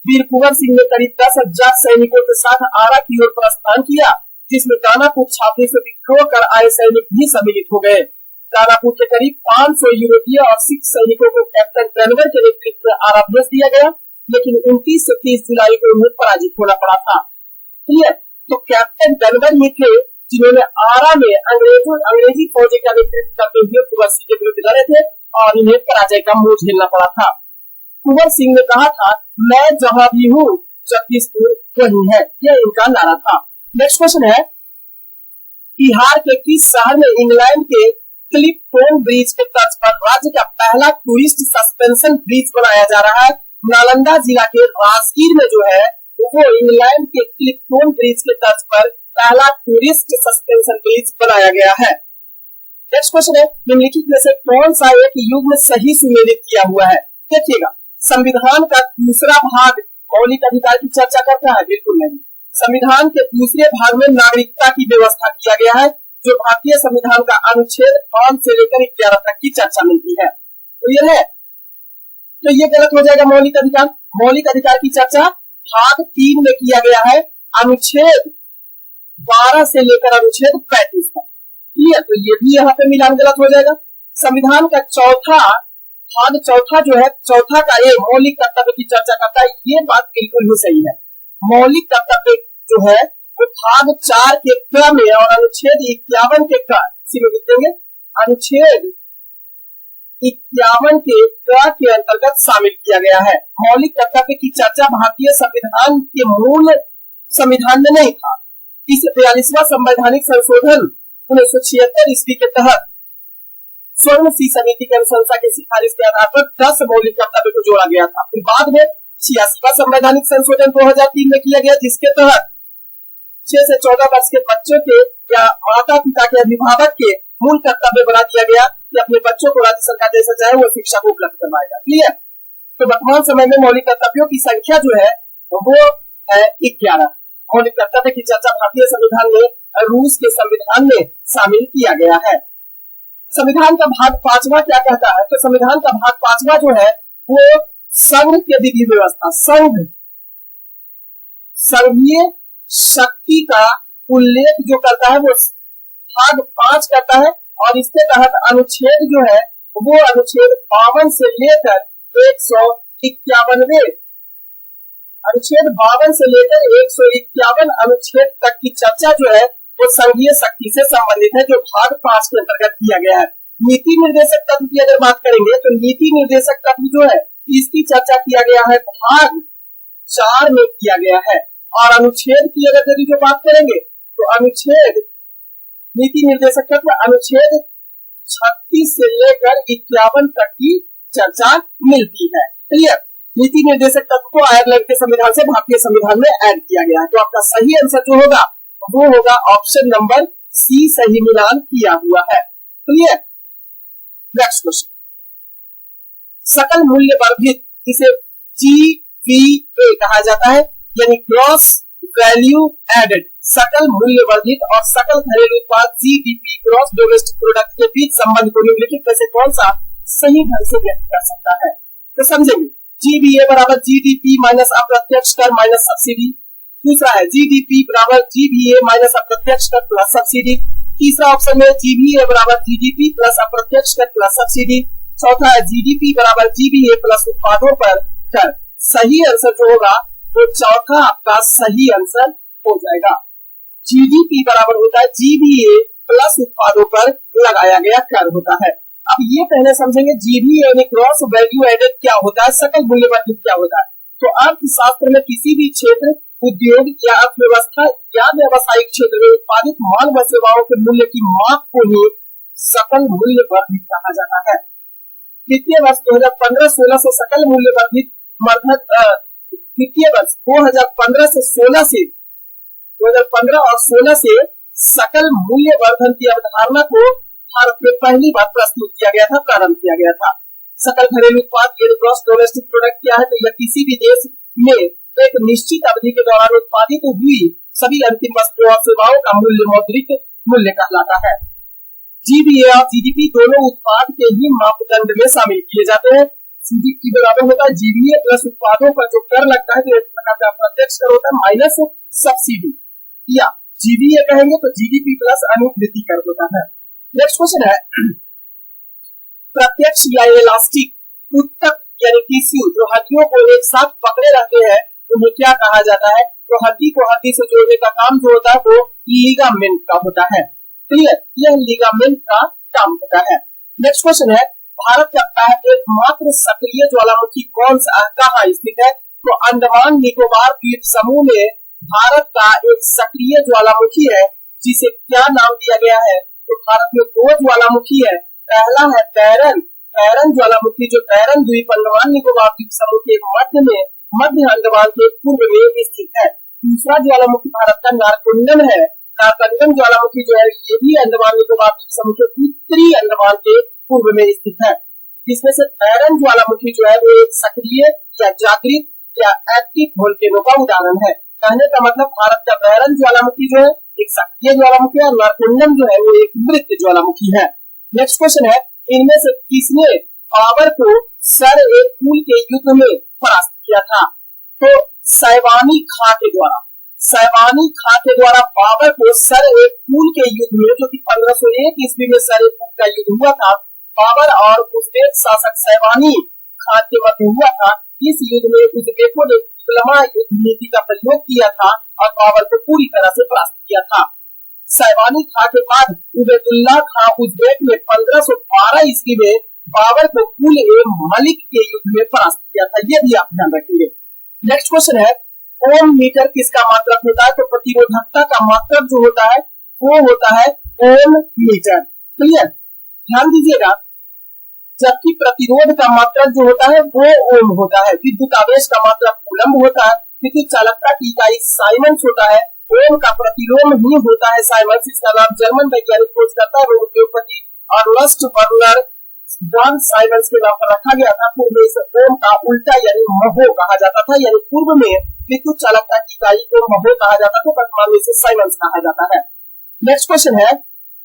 वीर कुंवर सिंह ने करीब 10,000 सैनिकों के साथ आरा की ओर प्रस्थान किया, जिसमें दानापुर छावनी से विद्रोह कर आए सैनिक भी सम्मिलित हो गए। दानापुर के करीब 500 यूरोपीय और सिख सैनिकों को कैप्टन डनवर के नेतृत्व में आरा भेज दिया गया, लेकिन 29 से 30 जुलाई को उन्हें पराजित होना पड़ा था। क्लियर? तो कैप्टन डनवर ही थे जिन्होंने आरा में अंग्रेजी फौज का नेतृत्व करते हुए कुंवर सिंह के विरुद्ध लड़े थे और इन्हें पराजय का मुंह झेलना पड़ा था। कुंवर सिंह ने कहा था, मैं जहां भी हूँ जगदीशपुर वही है, यह इनका नारा था। नेक्स्ट क्वेश्चन है, बिहार के किस शहर में इंग्लैंड के क्लिपटोन ब्रिज के तर्ज पर राज्य का पहला टूरिस्ट सस्पेंशन ब्रिज बनाया जा रहा है? नालंदा जिला के राजगीर में जो है वो इंग्लैंड के क्लिपटोन ब्रिज के तर्ज पर पहला टूरिस्ट सस्पेंशन ब्रिज बनाया गया है। नेक्स्ट क्वेश्चन है, निम्नलिखित में से कौन सा एक युग्म सही सुमेलित किया हुआ है? देखिएगा, संविधान का दूसरा भाग मौलिक अधिकार की चर्चा करता है? बिल्कुल नहीं। संविधान के दूसरे भाग में नागरिकता की व्यवस्था किया गया है, जो भारतीय संविधान का अनुच्छेद 5 से लेकर 11 तक की चर्चा मिलती है। तो ये है, तो ये गलत हो जाएगा। मौलिक अधिकार, मौलिक अधिकार की चर्चा भाग 3 में किया गया है, अनुच्छेद 12 से लेकर अनुच्छेद 35 तक। क्लियर? तो ये भी यहाँ पे मिलान गलत हो जाएगा। संविधान का चौथा जो है, चौथा का ये मौलिक कर्तव्य की चर्चा करता है, ये बात बिल्कुल ही सही है। मौलिक कर्तव्य जो है वो भाग 4 के क्रम में और अनुच्छेद 51 के क्रम, अनुच्छेद 51 के अंतर्गत शामिल किया गया है। मौलिक कर्तव्य की चर्चा भारतीय संविधान के मूल संविधान में नहीं था। इस 42वां संवैधानिक संशोधन 1976 ईस्वी के तहत स्वर्ण सी समिति की अनुशंसा की सिफारिश के आधार पर 10 मौलिक कर्तव्य को जोड़ा गया था। फिर बाद में 86वां संवैधानिक संशोधन 2003 में किया गया, जिसके तहत 6 से 14 वर्ष के बच्चों के या माता पिता के अभिभावक के मूल कर्तव्य बना दिया गया कि अपने बच्चों को राज्य सरकार जैसा चाहे वो शिक्षा को उपलब्ध करवाएगा। क्लियर? तो वर्तमान समय में मौलिक कर्तव्यों की संख्या जो है वो है 11। मौलिक कर्तव्य की चर्चा भारतीय संविधान में रूस के संविधान में शामिल किया गया है। संविधान का भाग 5वां क्या कहता है? तो संविधान का भाग 5वां जो है वो संघ के विधि व्यवस्था, संघीय शक्ति का उल्लेख जो करता है वो भाग 5 करता है, और इसके तहत अनुच्छेद जो है वो अनुच्छेद 52 से लेकर 151 अनुच्छेद 52 से लेकर 151 अनुच्छेद तक की चर्चा जो है वो संघीय शक्ति से संबंधित है, जो भाग 5 के अंतर्गत किया गया है। नीति निर्देशक तत्व की अगर बात करेंगे तो नीति निर्देशक तत्व जो है इसकी चर्चा किया गया है भाग 4 में किया गया है। और अनुच्छेद की अगर यदि जो बात करेंगे तो अनुच्छेद नीति निर्देशक तत्व अनुच्छेद 36 से लेकर 51 तक की चर्चा मिलती है। क्लियर। नीति निर्देशक तत्व को आयरलैंड के संविधान से भारतीय संविधान में ऐड किया गया है। तो आपका सही आंसर जो होगा वो होगा ऑप्शन नंबर सी, सही मिलान किया हुआ है। क्लियर। नेक्स्ट क्वेश्चन, सकल मूल्य वर्धित जिसे जीवीए कहा जाता है, यानी ग्रॉस वैल्यू एडेड, सकल मूल्य वर्धित और सकल घरेलू उत्पाद जीडीपी, ग्रॉस डोमेस्टिक प्रोडक्ट के बीच संबंध को निम्नलिखित में से कौन सा सही ढंग से व्यक्त कर सकता है? तो समझेंगे, जीवीए बराबर जीडीपी माइनस अप्रत्यक्ष कर माइनस सब्सिडी। दूसरा है जीडीपी बराबर जीवीए माइनस अप्रत्यक्ष कर प्लस सब्सिडी। तीसरा ऑप्शन में जीवीए बराबर जीडीपी प्लस अप्रत्यक्ष कर प्लस सब्सिडी। चौथा है जीडीपी बराबर जीवीए प्लस उत्पादों पर कर। सही आंसर जो होगा वो चौथा आपका सही आंसर हो जाएगा। जीडीपी बराबर होता है जीवीए प्लस उत्पादों पर लगाया गया कर होता है। अब ये पहले समझेंगे जीवीए यानी ग्रॉस वैल्यू एडेड क्या होता है, सकल मूल्य वर्धित क्या होता है। तो अर्थशास्त्र में किसी भी क्षेत्र, उद्योग या अर्थव्यवस्था या व्यवसायिक क्षेत्र में उत्पादित माल व सेवाओं के मूल्य की माप को ही सकल मूल्य वर्धित कहा जाता है। वित्तीय वर्ष 2015-16 से सकल मूल्य वर्धित वित्तीय वर्ष 2015 से 16 से 2015 और 16 से सकल मूल्य वर्धन की अवधारणा को भारत में पहली बार प्रस्तुत किया गया था, प्रारंभ किया गया था। सकल घरेलू उत्पाद ग्रॉस डोमेस्टिक प्रोडक्ट क्या है? तो यह किसी भी देश में एक निश्चित अवधि के दौरान उत्पादित हुई सभी अंतिम वस्तुओं और सेवाओं का मूल्य मौद्रिक मूल्य कहलाता है। जीवीए और जीडीपी दोनों उत्पाद के ही मापदंड में शामिल किए जाते हैं। जीडीपी बराबर होता है जीवीए प्लस उत्पादों पर जो कर लगता है, तो एक प्रकार का प्रत्यक्ष कर होता है माइनस सब्सिडी, या जीवीए कहेंगे तो जीडीपी प्लस अनुकृति कर होता है। नेक्स्ट क्वेश्चन है, प्रत्यक्ष या इलास्टिक उत्तक यानी टिश्यू जो हड्डियों को एक साथ पकड़े रहते हैं उन्हें क्या कहा जाता है? तो हड्डी को हड्डी से जोड़ने का काम जो होता है वो लिगामेंट का होता है। क्लियर, यह लिगामेंट का काम होता है। नेक्स्ट क्वेश्चन है, भारत का एकमात्र सक्रिय ज्वालामुखी कौन सा कहाँ स्थित है? तो अंडमान निकोबार द्वीप समूह में भारत का एक सक्रिय ज्वालामुखी है जिसे क्या नाम दिया गया है? तो भारत में दो ज्वालामुखी है। पहला है पैरन ज्वालामुखी जो पैरन द्वीप अंडमान निकोबार द्वीप समूह के मध्य में मध्य अंडमान के पूर्व में स्थित है। दूसरा ज्वालामुखी भारत का नारकुंडम है। नारकुंडम ज्वालामुखी जो है ये भी अंडमान निकोबार द्वीप समूह के उत्तरी अंडमान के पूर्व में स्थित है। जिसमें से पैरन ज्वालामुखी जो है वो एक सक्रिय या जागृत या एक्टिव वोल्केनो का उदाहरण है। कहने का मतलब भारत का पैरन ज्वालामुखी जो है एक सक्रिय ज्वालामुखी है और नारकुंडम जो है वो एक मृत ज्वालामुखी है। नेक्स्ट क्वेश्चन है, इनमें से किसने बाबर को सर एक पुल के युद्ध में परास्त किया था? तो सैवानी खां के द्वारा बाबर को सर एक पुल के युद्ध में, जो कि 1501 ईस्वी में सर एक पुल का युद्ध हुआ था, बाबर और उज़्बेक शासक सैवानी खां के मध्य हुआ था। इस युद्ध में उज़्बेकों ने युद्ध नीति का प्रयोग किया था और बाबर को पूरी तरह से परास्त किया था। सैवानी खां के बाद उबैदुल्ला खां उज़्बेक ने 1512 ईस्वी में बाबर को कुल ए मलिक के युद्ध में परास्त किया था। ये भी आप ध्यान रखेंगे। नेक्स्ट क्वेश्चन है, ओम मीटर किसका मात्रक होता है? तो प्रतिरोधकता का मात्रक जो होता है वो होता है ओम मीटर। क्लियर, ध्यान दीजिएगा, जबकि प्रतिरोध का मात्रक जो होता है वो ओम होता है। विद्युत आवेश का मात्रक कूलम्ब होता है। विद्युत चालकता की इकाई साइमंस होता है। ओम का प्रतिलोम ही होता है साइमंस। इसका नाम जर्मन वैज्ञानिक खोजकर्ता एवं उद्योगपति अर्नस्ट वर्नर वॉन साइमंस के नाम पर रखा गया था। पूर्व में इसे ओम का उल्टा यानी महो कहा जाता था, यानी पूर्व में विद्युत चालकता की इकाई को महो कहा जाता था, वर्तमान में इसे साइमंस कहा जाता है। नेक्स्ट क्वेश्चन है,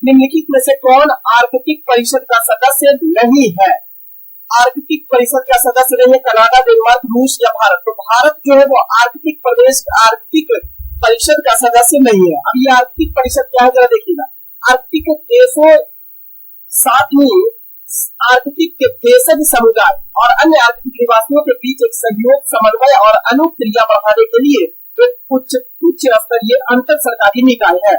निम्नलिखित में से कौन आर्कटिक परिषद का सदस्य नहीं है? आर्कटिक परिषद का सदस्य नहीं है कनाडा, डेनमार्क, रूस या भारत। तो भारत जो है वो आर्कटिक प्रदेश आर्कटिक परिषद का सदस्य नहीं है। अब ये आर्कटिक परिषद क्या है जरा देखिएगा। आर्कटिक देशों साथ ही आर्कटिक के भेषज समुदाय और अन्य आर्कटिक निवासियों के बीच एक सहयोग, समन्वय और अनुक्रिया बढ़ाने के लिए एक उच्च स्तरीय अंतर सरकारी निकाय है।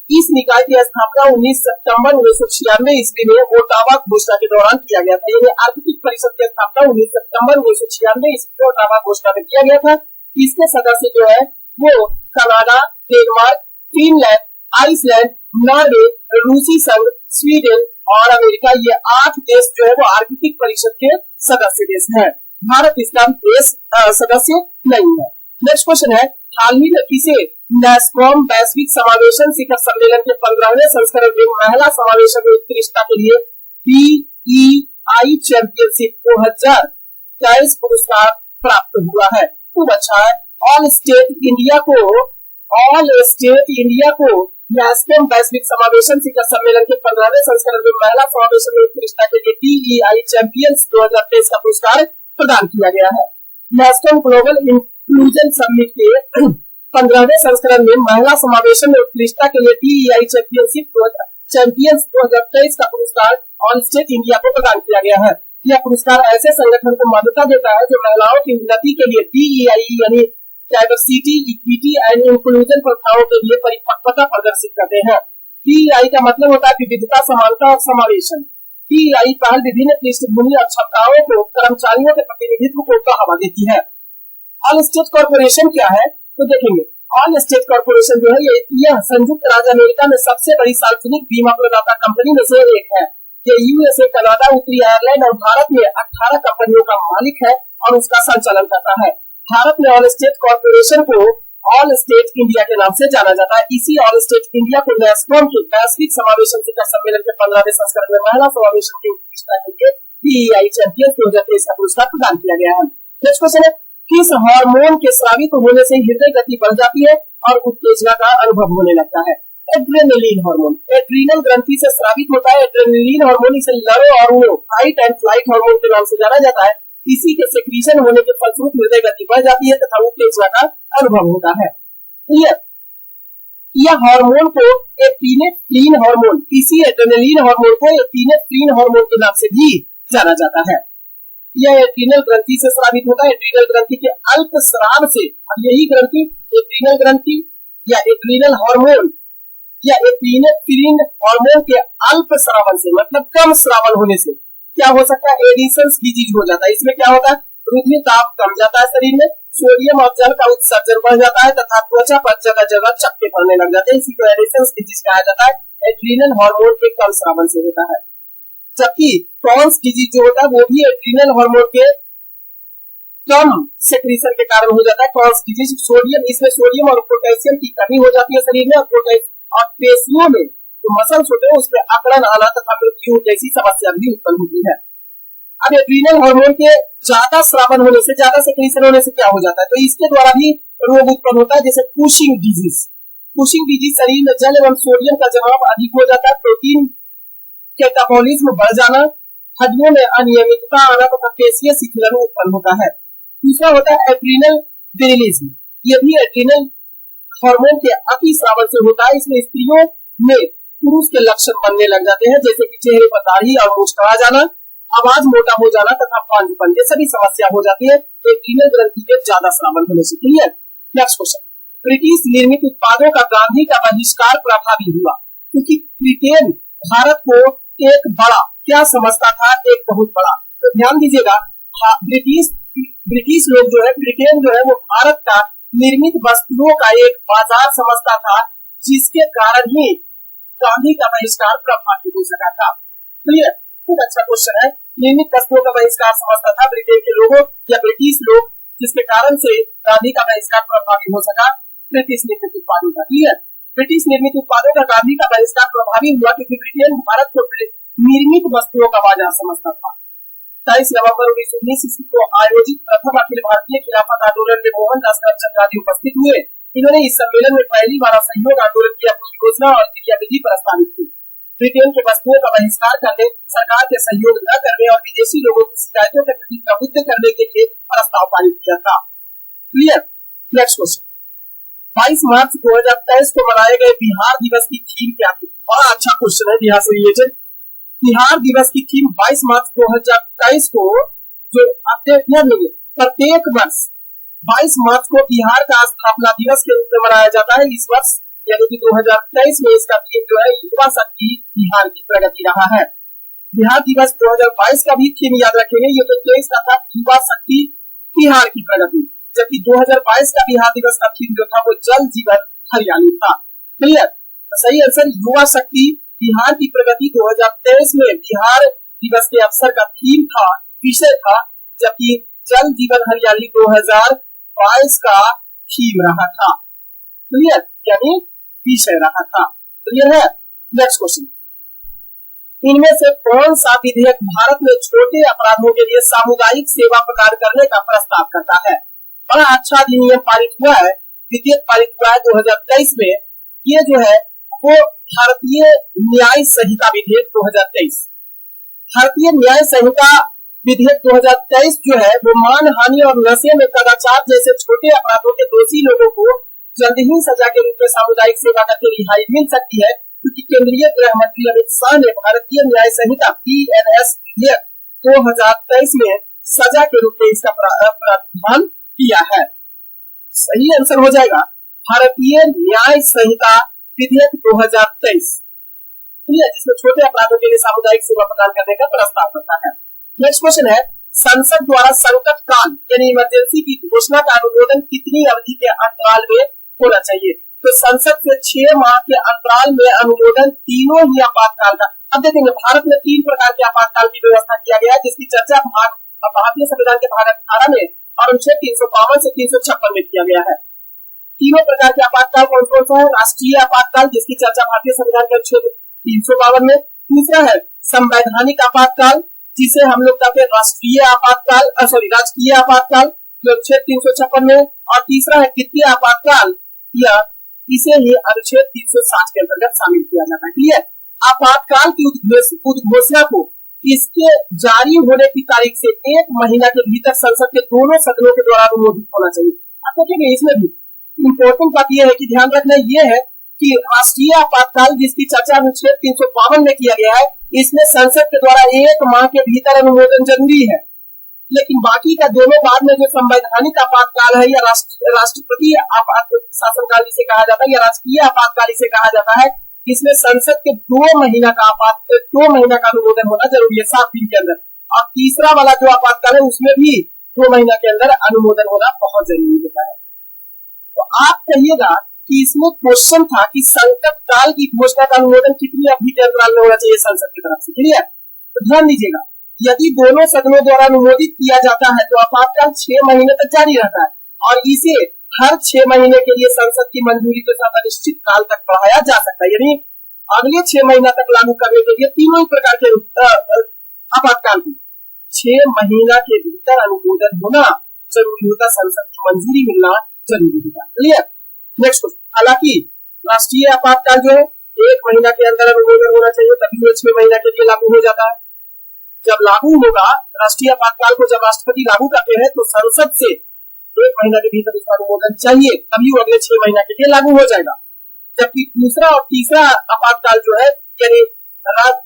इस निकाय की स्थापना 19 सितंबर 1996 ईस्वी में ओटावा घोषणा के दौरान किया गया था। यानी आर्कटिक परिषद की स्थापना 19 सितंबर 1996 ईस्वी में ओटावा घोषणा में किया गया था। इसके सदस्य जो है वो Canada, Denmark, Finland, Iceland, Norway, रूसी संघ, स्वीडन और अमेरिका, ये 8 देश जो है वो आर्कटिक परिषद के सदस्य देश हैं। भारत इसका देश सदस्य नहीं है। नेक्स्ट क्वेश्चन है, हाल ही में किसे नेस्कॉम वैश्विक समावेशन शिखर सम्मेलन के 15वें संस्करण में महिला समावेशन में उत्कृष्टता के लिए DEI चैंपियनशिप 2023 पुरस्कार प्राप्त हुआ है। खूब अच्छा है। ऑल स्टेट इंडिया को नेस्कॉम वैश्विक समावेशन शिखर सम्मेलन के 15वें संस्करण में महिला समावेशन में उत्कृष्टता के लिए DEI चैंपियंस 2023 का पुरस्कार प्रदान किया गया है। नेस्कॉम ग्लोबल इंक्लूजन समिट के 15वें संस्करण में महिला समावेशन में उत्कृष्टता के लिए DEI चैंपियंस 2023 का पुरस्कार ऑल स्टेट इंडिया को प्रदान किया गया है। यह पुरस्कार ऐसे संगठन को मान्यता देता है जो महिलाओं की उन्नति के लिए DEI यानी डाइवर्सिटी, इक्विटी एंड इंक्लूजन प्रथाओं के लिए परिपक्वता प्रदर्शित करते हैं। DEI का मतलब होता है विविधता, समानता और समावेशन। DEI पहल विभिन्न पृष्ठभूमि और क्षमताओं को कर्मचारियों के प्रतिनिधित्व को बढ़ावा देती है। ऑल स्टेट कॉर्पोरेशन क्या है तो देखेंगे। ऑल स्टेट कॉर्पोरेशन जो है यह संयुक्त राज्य अमेरिका में सबसे बड़ी सार्वजनिक बीमा प्रदाता कंपनी में से एक है। ये USA, कनाडा, उत्तरी आयरलैंड और भारत में 18 कंपनियों का मालिक है और उसका संचालन करता है। भारत में ऑल स्टेट कॉर्पोरेशन को ऑल स्टेट इंडिया के नाम से जाना जाता है। इसी ऑल स्टेट इंडिया को नेस्कॉम के वैश्विक समावेशन शिखर सम्मेलन के 15वें संस्करण में महिला समावेशन की उत्कृष्टता के लिए DEI चैंपियंस 2023 का पुरस्कार प्रदान किया गया है। नेक्स्ट क्वेश्चन है, किस हार्मोन के स्रावित होने से हृदय गति बढ़ जाती है और उत्तेजना का अनुभव होने लगता है? एड्रेनलिन हार्मोन एड्रीनल ग्रंथि से स्रावित होता है। एड्रेनलिन हार्मोन इसे लड़ो और उड़ो, फाइट एंड फ्लाइट हार्मोन के नाम से जाना जाता है। इसी के सेक्रीशन होने के फलस्वरूप हृदय गति बढ़ जाती है तथा उत्तेजना का अनुभव होता है। यह हार्मोन को एपिनेफ्रीन हार्मोन, इसी एड्रेनलिन हार्मोन को एपिनेफ्रीन हार्मोन के नाम से भी जाना जाता है। यह एड्रीनल ग्रंथि से स्रावित होता है। एड्रीनल ग्रंथि के अल्प स्राव से, अब यही ग्रंथि एड्रीनल ग्रंथि या एड्रीनल हार्मोन या एपिनेफ्रीन हार्मोन के अल्प स्रावन से, मतलब कम स्रावन होने से क्या हो सकता है? एडिशंस डिजीज हो जाता है। इसमें क्या होता है? रुधिर दाब कम जाता है शरीर में, सोडियम और जल का उत्सर्जन बढ़ जाता है तथा त्वचा पर जगह जगह चपटे पड़ने लग जाते हैं। इसी को एडिशंस डिजीज कहा जाता है। एड्रीनल हार्मोन के कम स्रावन से होता है। जबकि क्रॉन्स डिजीज जो होता है वो भी एड्रीनल हार्मोन के कम सेक्रीशन के कारण हो जाता है। क्रॉन्स डिजीज इसमें सोडियम और पोटेशियम की कमी हो जाती है शरीर में और पेशियों में जो मसल्स होते हैं उसमें अकड़न आना तथा मृत्यु जैसी समस्या भी उत्पन्न होती है। अब एड्रीनल हार्मोन के ज्यादा स्रावन होने से, ज्यादा सेक्रीशन होने से क्या हो जाता है? तो इसके द्वारा भी रोग उत्पन्न होता है, जैसे कुशिंग डिजीज। कुशिंग डिजीज शरीर में जल एवं सोडियम का जमाव अधिक हो जाता है, प्रोटीन कैटाबॉलिज्म बढ़ जाना, हड्डियों में अनियमितता आना तथा पेशीय शिथिलन उत्पन्न होता है। दूसरा होता है एड्रीनल विरिलिज्म। यह भी एड्रीनल हार्मोन के अति स्रावन से होता है। इसमें स्त्रियों में पुरुष के लक्षण बनने लग जाते हैं, जैसे कि चेहरे पर दाढ़ी और मुस्कुरा जाना, आवाज मोटा हो जाना तथा पांचपन, ये सभी समस्या हो जाती है एड्रीनल ग्रंथि के ज्यादा स्रावन होने से। क्लियर? नेक्स्ट क्वेश्चन, ब्रिटिश निर्मित उत्पादों का गांधी का बहिष्कार प्रभावी हुआ क्योंकि ब्रिटेन भारत को एक बड़ा क्या समझता था? एक बहुत बड़ा। तो ध्यान दीजिएगा, ब्रिटिश लोग जो है, ब्रिटेन जो है वो भारत का निर्मित वस्तुओं का एक बाजार समझता था, जिसके कारण ही गांधी का बहिष्कार प्रभावी हो सका था। क्लियर? खूब अच्छा क्वेश्चन है। निर्मित वस्तुओं का बहिष्कार समझता था ब्रिटेन के लोगों या ब्रिटिश लोग, जिसके कारण से गांधी का बहिष्कार प्रभावी हो सका ब्रिटिश निर्मित उत्पादों का। क्लियर? ब्रिटिश निर्मित उत्पादों का गांधी का बहिष्कार प्रभावी हुआ क्योंकि ब्रिटेन भारत को निर्मित वस्तुओं का बाजार समझता था। 23 नवंबर 1919 ईस्वी को आयोजित प्रथम अखिल भारतीय खिलाफत आंदोलन में मोहनदास करमचंद गांधी उपस्थित हुए। इन्होंने इस सम्मेलन में पहली बार असहयोग आंदोलन की अपनी योजना और क्रियाविधि प्रस्तावित की। ब्रिटेन के वस्तुओं का बहिष्कार करने, सरकार के सहयोग न करने और विदेशी लोगों की शिकायतों के प्रति प्रबुद्ध करने के लिए प्रस्ताव पारित किया था। क्लियर? नेक्स्ट क्वेश्चन, 22 मार्च 2023 को मनाए गए बिहार दिवस की थीम क्या थी? बड़ा अच्छा क्वेश्चन है बिहार से रिलेटेड। बिहार दिवस की थीम 22 मार्च 2023 को जो प्रत्येक वर्ष 22 मार्च को बिहार का स्थापना दिवस के रूप में मनाया जाता है। इस वर्ष यानी कि 2023 में इसका थीम जो है युवा शक्ति बिहार की प्रगति रहा है। बिहार दिवस 2022 का भी थीम याद रखेंगे, ये तो 23 का था युवा शक्ति बिहार की प्रगति, जबकि 2022 का बिहार दिवस का थीम जो था वो जल जीवन हरियाली था। क्लियर? तो सही आंसर युवा शक्ति बिहार की प्रगति 2023 में बिहार दिवस के अवसर का थीम था, विषय था, जबकि जल जीवन हरियाली 2022 का थीम रहा था। क्लियर, यानी विषय रहा था। क्लियर है। नेक्स्ट क्वेश्चन, इनमें से कौन सा विधेयक भारत में छोटे अपराधों के लिए सामुदायिक सेवा प्रदान करने का प्रस्ताव करता है? बड़ा अच्छा अधिनियम पारित हुआ है, विधेयक पारित हुआ है 2023 में। ये जो है वो भारतीय न्याय संहिता विधेयक 2023, भारतीय न्याय संहिता विधेयक 2023 जो है वो मानहानि और नशे में कदाचार जैसे छोटे अपराधों के दोषी लोगों को जल्द ही सजा के रूप में सामुदायिक सेवा करके रिहाई मिल सकती है, क्योंकि केंद्रीय गृह मंत्री अमित शाह ने भारतीय न्याय संहिता BNS विधेयक 2023 में सजा के रूप में इसका प्रावधान किया है। सही आंसर हो जाएगा भारतीय न्याय संहिता विधेयक 2023, जिसमें छोटे अपराधों के लिए सामुदायिक सेवा प्रदान करने का प्रस्ताव करता है। नेक्स्ट क्वेश्चन है, संसद द्वारा संकट काल यानी इमरजेंसी की घोषणा का अनुमोदन कितनी अवधि के अंतराल में होना चाहिए? तो संसद से 6 माह के अंतराल में अनुमोदन तीनों ही आपातकाल का। अब देखेंगे भारत में 3 प्रकार के आपातकाल की व्यवस्था किया गया है, जिसकी चर्चा भारतीय संविधान के भाग 18 में और अनुच्छेद 352 से 356 में किया गया है। तीनों प्रकार के आपातकाल कौन कौन सा है? राष्ट्रीय आपातकाल, जिसकी चर्चा भारतीय संविधान के अनुच्छेद 352 में। दूसरा है संवैधानिक आपातकाल, जिसे हम लोग कहते हैं राष्ट्रीय आपातकाल, राजकीय आपातकाल अनुच्छेद 356 में। और तीसरा है कित्तीय आपातकाल, या इसे ही अनुच्छेद 360 के अंतर्गत शामिल किया जाता है। क्लियर। आपातकाल की उद्घोषणा को इसके जारी होने की तारीख से 1 महीना के भीतर संसद के दोनों सदनों के द्वारा अनुमोदित होना चाहिए। अब देखिए इसमें भी इम्पोर्टेंट बात यह है कि ध्यान रखना यह है कि राष्ट्रीय आपातकाल जिसकी चर्चा अनुच्छेद 352 में किया गया है, इसमें संसद के द्वारा 1 माह के भीतर अनुमोदन जरूरी है। लेकिन बाकी का दोनों बाद में जो संवैधानिक आपातकाल है या राष्ट्रपति आपात शासनकाल जिसे कहा जाता है या राजकीय आपातकाल इसे कहा जाता है, इसमें संसद के 2 महीना का अनुमोदन होना जरूरी है 7 दिन के अंदर। और तीसरा वाला जो आपातकाल है उसमें भी 2 महीना के अंदर अनुमोदन होना बहुत जरूरी होता है। तो आप कहिएगा कि इसमें क्वेश्चन था कि संकट काल की घोषणा का अनुमोदन कितनी अवधि के अंतराल में होना चाहिए संसद की तरफ से। क्लियर। तो ध्यान दीजिएगा, यदि दोनों सदनों द्वारा अनुमोदित किया जाता है तो आपातकाल 6 महीने तक जारी रहता है और इसे हर 6 महीने के लिए संसद की मंजूरी के साथ अनिश्चित काल तक बढ़ाया जा सकता है। यानी अगले 6 महीना तक लागू करने के लिए तीनों ही प्रकार के आपातकाल को 6 महीना के भीतर अनुमोदन होना जरूरी होता, संसद की मंजूरी मिलना जरूरी होता। क्लियर। नेक्स्ट क्वेश्चन, हालांकि राष्ट्रीय आपातकाल जो है 1 महीना के अंदर अनुमोदन होना चाहिए, तभी वो 6 महीना के लिए लागू हो जाता है। जब लागू होगा राष्ट्रीय आपातकाल को, जब राष्ट्रपति लागू करते हैं तो संसद से 1 महीना के भीतर उसका अनुमोदन चाहिए, तभी वो अगले 6 महीना के लिए लागू हो जाएगा। जबकि दूसरा और तीसरा आपातकाल जो है यानी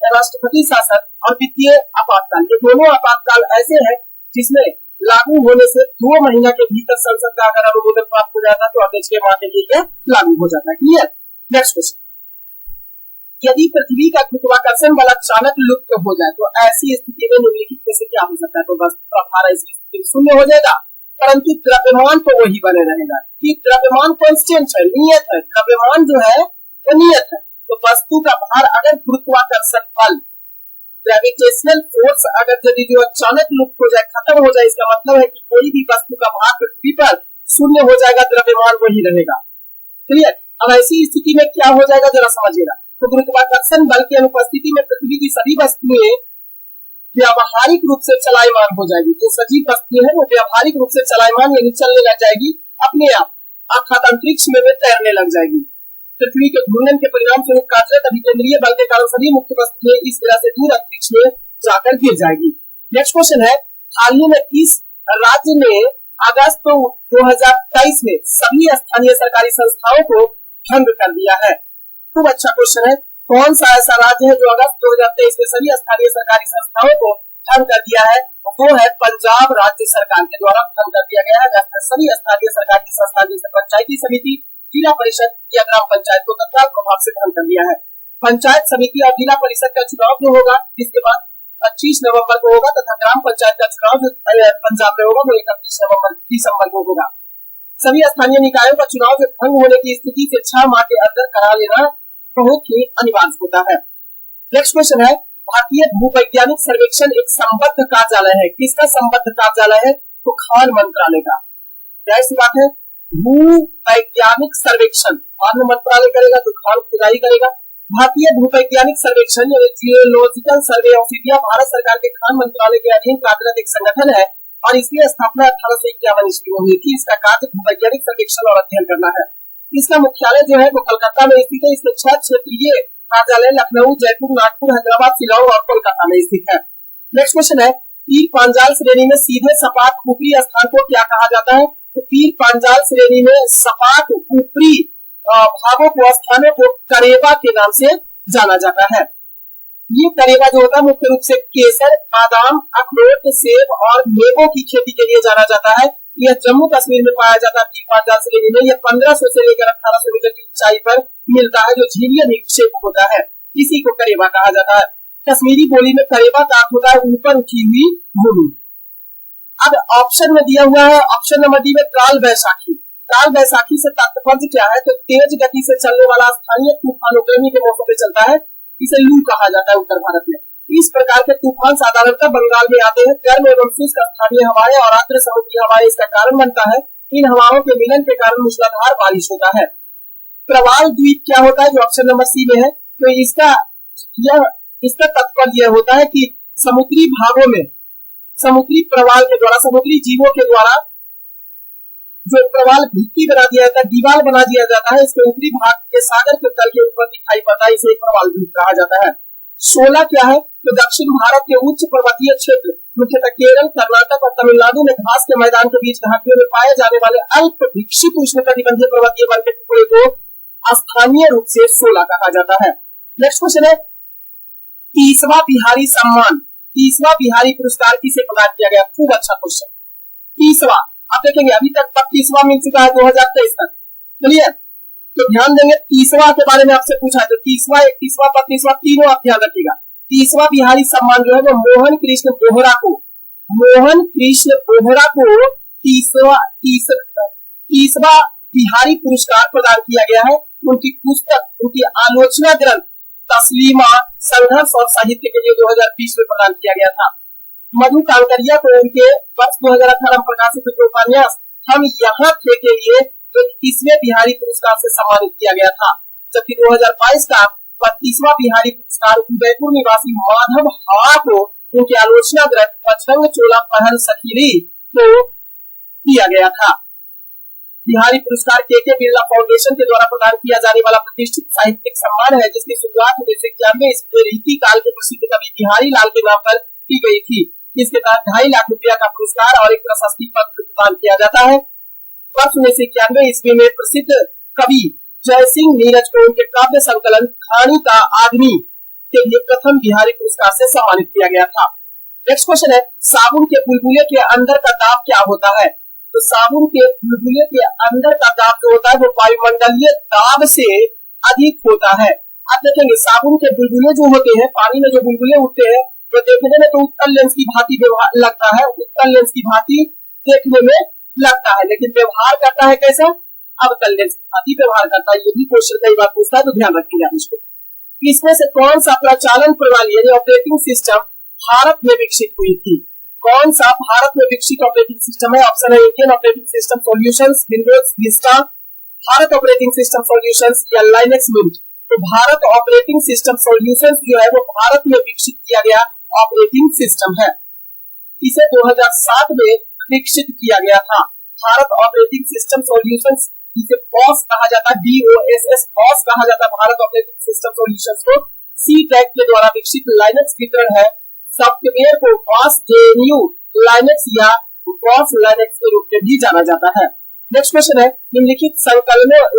राष्ट्रपति शासन और वित्तीय आपातकाल, ये दोनों आपातकाल ऐसे हैं जिसमें लागू होने से 2 महीना के भीतर संसद का अगर अनुमोदन प्राप्त हो जाता है तो अगले 6 माह के लिए लागू हो जाता है। क्लियर। नेक्स्ट क्वेश्चन, यदि पृथ्वी का गुरुत्वाकर्षण बल अचानक लुप्त हो जाए तो ऐसी स्थिति में निम्नलिखित में से क्या हो सकता है? तो बस स्थिति शून्य हो जाएगा, परंतु द्रव्यमान तो वही बने रहेगा। कि द्रव्यमान कांस्टेंट है, नियत है। द्रव्यमान जो है वो नियत है। तो वस्तु का भार अगर गुरुत्वाकर्षण बल ग्रेविटेशनल फोर्स अगर यदि जो अचानक लुप्त हो जाए, खत्म हो जाए, इसका मतलब है कि कोई भी वस्तु का भार पृथ्वी पर शून्य हो जाएगा, द्रव्यमान वही रहेगा। क्लियर। अब ऐसी स्थिति में क्या हो जाएगा जरा समझिएगा। तो गुरुत्वाकर्षण बल की अनुपस्थिति में पृथ्वी की सभी वस्तुएं व्यावहारिक रूप से चलायमान हो जाएगी। जो सजीव वस्तुएं हैं वो व्यावहारिक रूप से चलायमान यानी चलने लग जाएगी अपने आप, अर्थात अंतरिक्ष में वे तैरने लग जाएगी। पृथ्वी के घूर्णन के परिणाम स्वरूप कार्य तभी केंद्रीय बल के कारण सभी मुख्य वस्तुएं इस तरह से दूर अंतरिक्ष में जाकर गिर जाएगी। नेक्स्ट क्वेश्चन है, हाल ही में किस राज्य ने अगस्त 2023 में सभी स्थानीय सरकारी संस्थाओं को भंग कर दिया है? खूब अच्छा क्वेश्चन है। कौन सा ऐसा राज्य है जो अगस्त 2023 में सभी स्थानीय सरकारी संस्थाओं को भंग कर दिया है? वो है पंजाब राज्य सरकार के द्वारा भंग कर दिया गया है। सभी स्थानीय सरकारी संस्थान जैसे पंचायती समिति, जिला परिषद या ग्राम पंचायत को तत्काल प्रभाव से भंग कर दिया है। पंचायत समिति और जिला परिषद का चुनाव जो होगा जिसके बाद 25 नवंबर को होगा तथा ग्राम पंचायत का चुनाव जो पंजाब में होगा वो 31 दिसंबर को होगा। सभी स्थानीय निकायों का चुनाव भंग होने की स्थिति से 6 माह के अंदर करा लेना बहुत ही अनिवार्य होता है। नेक्स्ट क्वेश्चन है, भारतीय भूवैज्ञानिक सर्वेक्षण एक संबद्ध कार्यालय है। किसका संबद्ध कार्यालय है? तो खान मंत्रालय का। क्या ऐसी बात है? भूवैज्ञानिक सर्वेक्षण खान मंत्रालय करेगा तो खान खुदाई करेगा। भारतीय भूवैज्ञानिक सर्वेक्षण geological survey of India Bharat सरकार के खान मंत्रालय के अधीन कार्यरत एक संगठन है और इसकी स्थापना 1851 ईस्वी में हुई थी। इसका कार्य भूवैज्ञानिक सर्वेक्षण और अध्ययन करना है। इसका मुख्यालय जो है वो कलकत्ता में स्थित है। इसके 6 क्षेत्रीय कार्यालय लखनऊ, जयपुर, नागपुर, हैदराबाद, शिलांग और कोलकाता में स्थित है। नेक्स्ट क्वेश्चन है, तीर पांजाल श्रेणी में सीधे सपाट ऊपरी स्थान को क्या कहा जाता है? तो तीर पांजाल श्रेणी में सपाट ऊपरी भागों को स्थानों को करेबा के नाम से जाना जाता है। ये करेबा जो होता है मुख्य रूप से केसर, बादाम, अखरोट, सेब और मेवों की खेती के लिए जाना जाता है। यह जम्मू कश्मीर में पाया जाता है। तीर पांजाल श्रेणी में यह 1500 से लेकर 1800 मीटर की ऊंचाई पर मिलता है, जो झीलीय निक्षेप होता है। इसी को करेबा कहा जाता है। कश्मीरी बोली में करेबा का अर्थ होता है ऊपर उठी हुई भूमि। अब ऑप्शन में दिया हुआ है, ऑप्शन नंबर डी में काल बैसाखी। काल बैसाखी से तात्पर्य क्या है? तो तेज गति से चलने वाला स्थानीय तूफान गर्मी के मौसम में चलता है। इसे लू कहा जाता है उत्तर भारत में। इस प्रकार के तूफान साधारणतः बंगाल में आते हैं। गर्म एवं शुष्क स्थानीय हवाएं और आर्द्र समुद्री हवाएं इसका कारण बनता है। इन हवाओं के मिलन के कारण मूसलाधार बारिश होता है। प्रवाल द्वीप क्या होता है? जो ऑप्शन नंबर सी में है। तो इसका तात्पर्य यह होता है कि समुद्री भागों में समुद्री प्रवाल के द्वारा, समुद्री जीवों के द्वारा जो प्रवाल भित्ति बना दिया जाता है, दीवार बना दिया जाता है, इसके ऊपरी भाग के सागर के तल के ऊपर दिखाई पड़ता है। इसे प्रवाल द्वीप कहा जाता है। 16 क्या है? तो दक्षिण भारत के उच्च पर्वतीय क्षेत्र मुख्यतः केरल, कर्नाटक और तमिलनाडु में घास के मैदान के बीच घाटियों में पाए जाने वाले अल्प विकसित उष्णकटिबंधीय पर्वतीय वन के टुकड़े को स्थानीय रूप से 16 कहा जाता है। नेक्स्ट क्वेश्चन है, 30वां बिहारी सम्मान, 30वां बिहारी पुरस्कार किसे प्रदान किया गया? खूब अच्छा क्वेश्चन। 30वां आप देखेंगे अभी तक 32वां मिल चुका है 2023 तक। क्लियर? तो ध्यान देंगे 30वां के बारे में आपसे पूछा है तो 30वां, 31वां, 32वां तीनों आप ध्यान रखिएगा। 30वां बिहारी सम्मान जो है वो मोहन कृष्ण बोहरा को 30वां बिहारी पुरस्कार प्रदान किया गया है। उनकी पुस्तक, उनकी आलोचना ग्रंथ तस्लीमा संघर्ष और साहित्य के लिए 2020 में प्रदान किया गया था। मधु कांकरिया को उनके वर्ष 2018 में प्रकाशित उपन्यास हम यहाँ थे के लिए 30वें बिहारी पुरस्कार से सम्मानित किया गया था। जबकि 2022 का 32वां बिहारी पुरस्कार उदयपुर निवासी माधव हाड़ा को उनके आलोचना ग्रंथ बजरंग चोला पहल सखीरी को दिया गया था। बिहारी पुरस्कार के बिरला फाउंडेशन के द्वारा प्रदान किया जाने वाला प्रतिष्ठित साहित्यिक सम्मान है, जिसकी शुरुआत 1991 ईस्वी में रीति काल के प्रसिद्ध कवि बिहारी लाल के नाम पर की गई थी। इसके तहत 2.5 लाख रुपया का पुरस्कार और एक प्रशस्ति पत्र प्रदान किया जाता है। वर्ष 1991 ईस्वी में प्रसिद्ध कवि जय सिंह नीरज को उनके काव्य संकलन खानी का आदमी के लिए प्रथम बिहारी पुरस्कार से सम्मानित किया गया था। नेक्स्ट क्वेश्चन है, साबुन के बुलबुले के अंदर का दाब क्या होता है? तो साबुन के बुलबुले के अंदर का दाब जो होता है वो वायुमंडलीय दाब से अधिक होता है। आप देखेंगे साबुन के बुलबुले जो होते हैं, पानी में जो बुलबुले उठते हैं वो देखने में तो उत्तल लेंस की भांति लगता है, उत्तल लेंस की भांति देखने में लगता है, लेकिन व्यवहार करता है कैसा? अवतल लेंस की भांति व्यवहार करता है। ये भी क्वेश्चन कई बार पूछता है तो ध्यान रखिएगा इसको। इसमें से कौन सा प्रचालन प्रणाली यानी ऑपरेटिंग सिस्टम भारत में विकसित हुई थी? कौन सा भारत में विकसित ऑपरेटिंग सिस्टम है? ऑप्शन है Indian operating system solutions, Windows Vista, Bharat operating system solutions या लाइनेक्स मिंट। तो भारत ऑपरेटिंग सिस्टम सॉल्यूशंस जो है वो भारत में विकसित किया गया ऑपरेटिंग सिस्टम है। इसे 2007 में विकसित किया गया था। भारत ऑपरेटिंग सिस्टम सॉल्यूशंस, इसे बॉस कहा जाता है, BOSS बॉस कहा जाता है भारत ऑपरेटिंग सिस्टम सॉल्यूशंस को। सी टैग के द्वारा विकसित लाइनेक्स वितरण है। सॉफ्टवेयर को बॉस GNU लाइनेक्स या बॉस लाइनेक्स के रूप में भी जाना जाता है। नेक्स्ट क्वेश्चन है, निम्नलिखित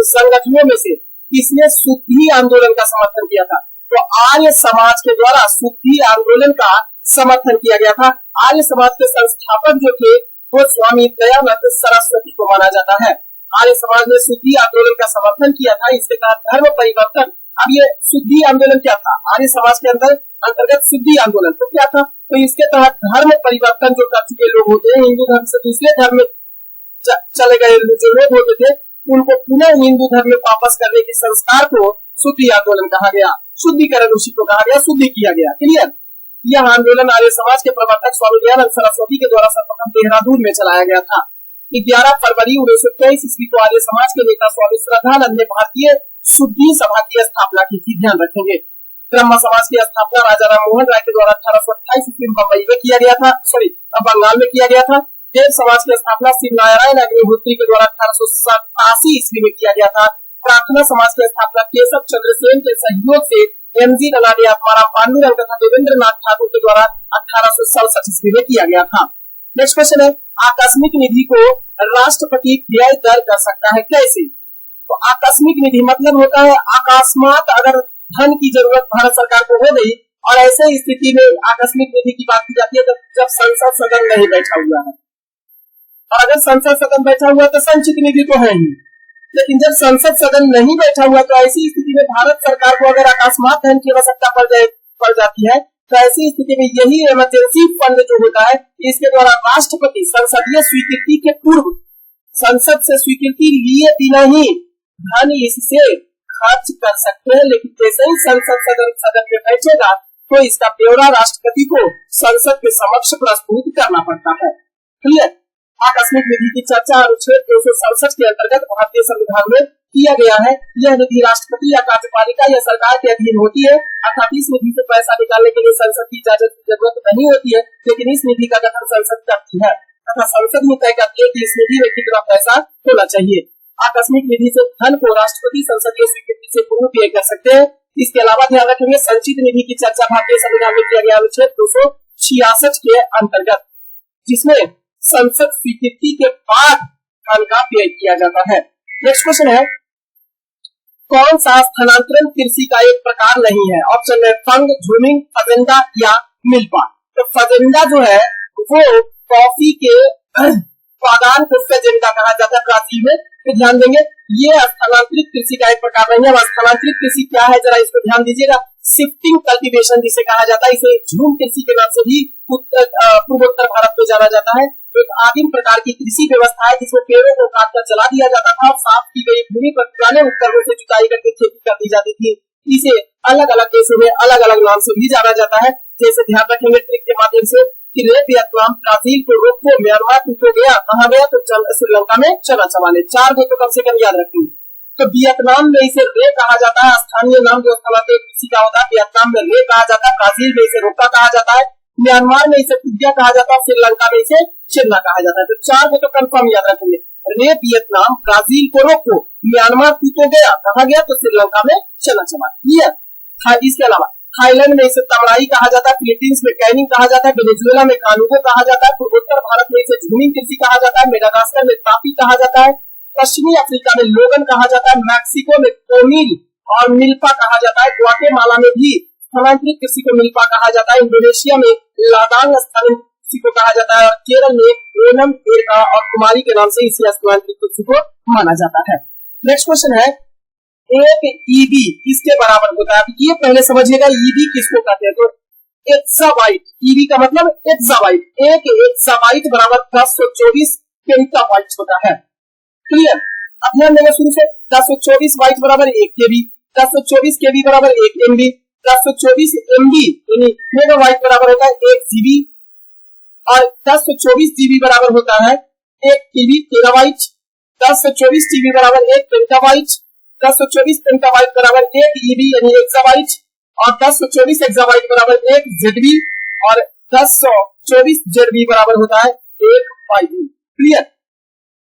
संगठनों में से किसने शुद्धि आंदोलन का समर्थन किया था? तो आर्य समाज के द्वारा शुद्धि आंदोलन का समर्थन किया गया था। आर्य समाज के संस्थापक जो थे वो स्वामी दयानंद सरस्वती को माना जाता है। आर्य समाज ने शुद्धि आंदोलन का समर्थन किया था। इसके तहत धर्म परिवर्तन, अब ये शुद्धि आंदोलन क्या था? आर्य समाज के अंतर्गत शुद्धि आंदोलन तो क्या था? तो इसके तहत धर्म परिवर्तन जो कर चुके लोग होते हैं, हिंदू धर्म से दूसरे धर्म में चले गए जो लोग होते थे, उनको पुनः हिंदू धर्म में वापस करने के संस्कार को शुद्धि आंदोलन कहा गया, शुद्धिकरण उसी को कहा गया, शुद्धि किया गया। क्लियर। यह आंदोलन आर्य समाज के प्रवर्तक स्वामी दयानंद सरस्वती के द्वारा सर्वप्रथम देहरादून में चलाया गया था। 11 फरवरी 1923 ईस्वी को आर्य समाज के नेता स्वामी श्रद्धानंद ने भारतीय शुद्धि सभा की स्थापना की थी। ध्यान रखेंगे, ब्रह्म समाज की स्थापना राजा राम मोहन राय के द्वारा 1828 ईस्वी में बंबई में किया गया था, बंगाल में किया गया था। देव समाज की स्थापना शिव नारायण अग्निहोत्री के द्वारा 1887 ईस्वी में किया गया था। प्रार्थना समाज की स्थापना केशव चंद्र सेन के सहयोग से एमजी रनाडे, आत्माराम पांडुरंग तथा देवेंद्र नाथ ठाकुर के द्वारा 1867 ईस्वी में किया गया था। नेक्स्ट क्वेश्चन है, आकस्मिक निधि को राष्ट्रपति व्यय दर कर सकता है कैसे? तो आकस्मिक निधि मतलब होता है अकस्मात अगर धन की जरूरत भारत सरकार को हो गई और ऐसे स्थिति में आकस्मिक निधि की बात की जाती है जब संसद सदन नहीं बैठा हुआ है। और अगर संसद सदन बैठा हुआ तो संचित निधि तो है ही, लेकिन जब संसद सदन नहीं बैठा हुआ तो ऐसी स्थिति में भारत सरकार को अगर अकस्मात धन की आवश्यकता पड़ जाती है तो ऐसी स्थिति में यही इमरजेंसी फंड जो होता है इसके द्वारा राष्ट्रपति संसदीय स्वीकृति के पूर्व संसद से स्वीकृति लिए बिना ही धन इससे खर्च कर सकते हैं। लेकिन जैसे ही संसद सदन में बैठेगा तो इसका ब्यौरा राष्ट्रपति को संसद के समक्ष प्रस्तुत करना पड़ता है। क्लियर। आकस्मिक निधि की चर्चा अनुच्छेद 267 के अंतर्गत भारतीय संविधान में किया गया है। यह निधि राष्ट्रपति या कार्यपालिका या सरकार के अधीन होती है, अर्थात इस निधि से पैसा निकालने के लिए संसद की इजाजत की जरूरत नहीं होती है, लेकिन इस निधि का गठन संसद करती है तथा संसद में तय करती है कि इस निधि में कितना पैसा होना चाहिए। आकस्मिक निधि से धन को राष्ट्रपति संसदीय स्वीकृति से पूर्व व्यय कर सकते हैं। इसके अलावा ध्यान रखेंगे संचित निधि की चर्चा भारतीय संविधान में किया गया अनुच्छेद 266 के अंतर्गत, जिसमें संसद स्वीकृति के बाद धन का व्यय किया जाता है। नेक्स्ट क्वेश्चन है, कौन सा स्थानांतरण कृषि का एक प्रकार नहीं है? ऑप्शन है फंग, झूमिंग, फजेंडा या मिल्पा। तो फजेंडा जो है वो कॉफी के उत्पादन को फजेंडा कहा जाता है ब्राजील में। तो ध्यान देंगे ये स्थानांतरित कृषि का एक प्रकार नहीं है। स्थानांतरित कृषि क्या है जरा इसको ध्यान दीजिएगा। शिफ्टिंग कल्टीवेशन जिसे कहा जाता है, इसे झूम कृषि के नाम से भी पूर्वोत्तर भारत में जाना जाता है। एक आदिम प्रकार की कृषि व्यवस्था है जिसमें पेड़ों को काटकर जला दिया जाता था और साफ की गई भूमि पर पुराने उपकरणों से जुताई करके खेती कर दी जाती थी। इसे अलग अलग देशों में अलग अलग नाम से भी जाना जाता है। जैसे ध्यान रखेंगे ट्रिक के माध्यम से कि वियतनाम, ब्राजील, टोगो, म्यांमार, टूटो गया, कहा गया तो श्रीलंका में चना चबाने। 4 गो तो कम से कम याद रखेंगे। तो वियतनाम में इसे रे कहा जाता है, स्थानीय नाम जो स्थलांतरित कृषि का होता है वियतनाम में रे कहा जाता है, ब्राजील में इसे रोका कहा जाता है, म्यांमार में इसे टुडिया कहा जाता है, श्रीलंका में इसे चिन्ना कहा जाता है। तो 4 को तो कंफर्म याद रखेंगे। रे वियतनाम, ब्राजील को रोको, म्यांमार टूटो गया, कहा गया तो श्रीलंका में चना चबा। इसके अलावा थाईलैंड में इसे तमड़ाई कहा जाता है, फिलीपींस में कैनिंग कहा जाता है, वेनेजुएला में कानूगो कहा जाता है, पूर्वोत्तर भारत में इसे झूमिंग कृषि कहा जाता है, मेडागास्कर में तापी कहा जाता है, पश्चिमी अफ्रीका में लोगन कहा जाता है, मैक्सिको में कोमिल और मिल्पा कहा जाता है, ग्वाटेमाला में भी स्थानांतरित कृषि को मिल्पा कहा जाता है, इंडोनेशिया में लादांग स्थानांतरित कृषि को कहा जाता है और केरल में ओनम, एरका और कुमारी के नाम से इसे स्थानांतरित कृषि को माना जाता है। नेक्स्ट क्वेश्चन है, एक ईबी किसके बराबर होता है? ये पहले समझिएगा ईबी किसको कहते हैं। तो एक्साबाइट, ईबी का मतलब एक्साबाइट, एक एक्साबाइट बराबर 1024 पेंटाबाइट होता है। क्लियर। अब ध्यान देंगे शुरू से 1024 बाइट बराबर 1 केबी, 1024 केबी बराबर 1 एमबी, 1024 एमबी यानी मेगाबाइट बराबर होता है 1 जीबी और 1024 जीबी बराबर होता है 1 टीबी टेराबाइट, 1024 टीबी बराबर 1 पेंटाबाइट, 1024 पेंटाबाइट बराबर 1 ईबी यानी एक्साबाइट और 1024 एक्साबाइट बराबर 1 जेडबी और 1024 जेडबी बराबर होता है 1 बाइट। क्लियर।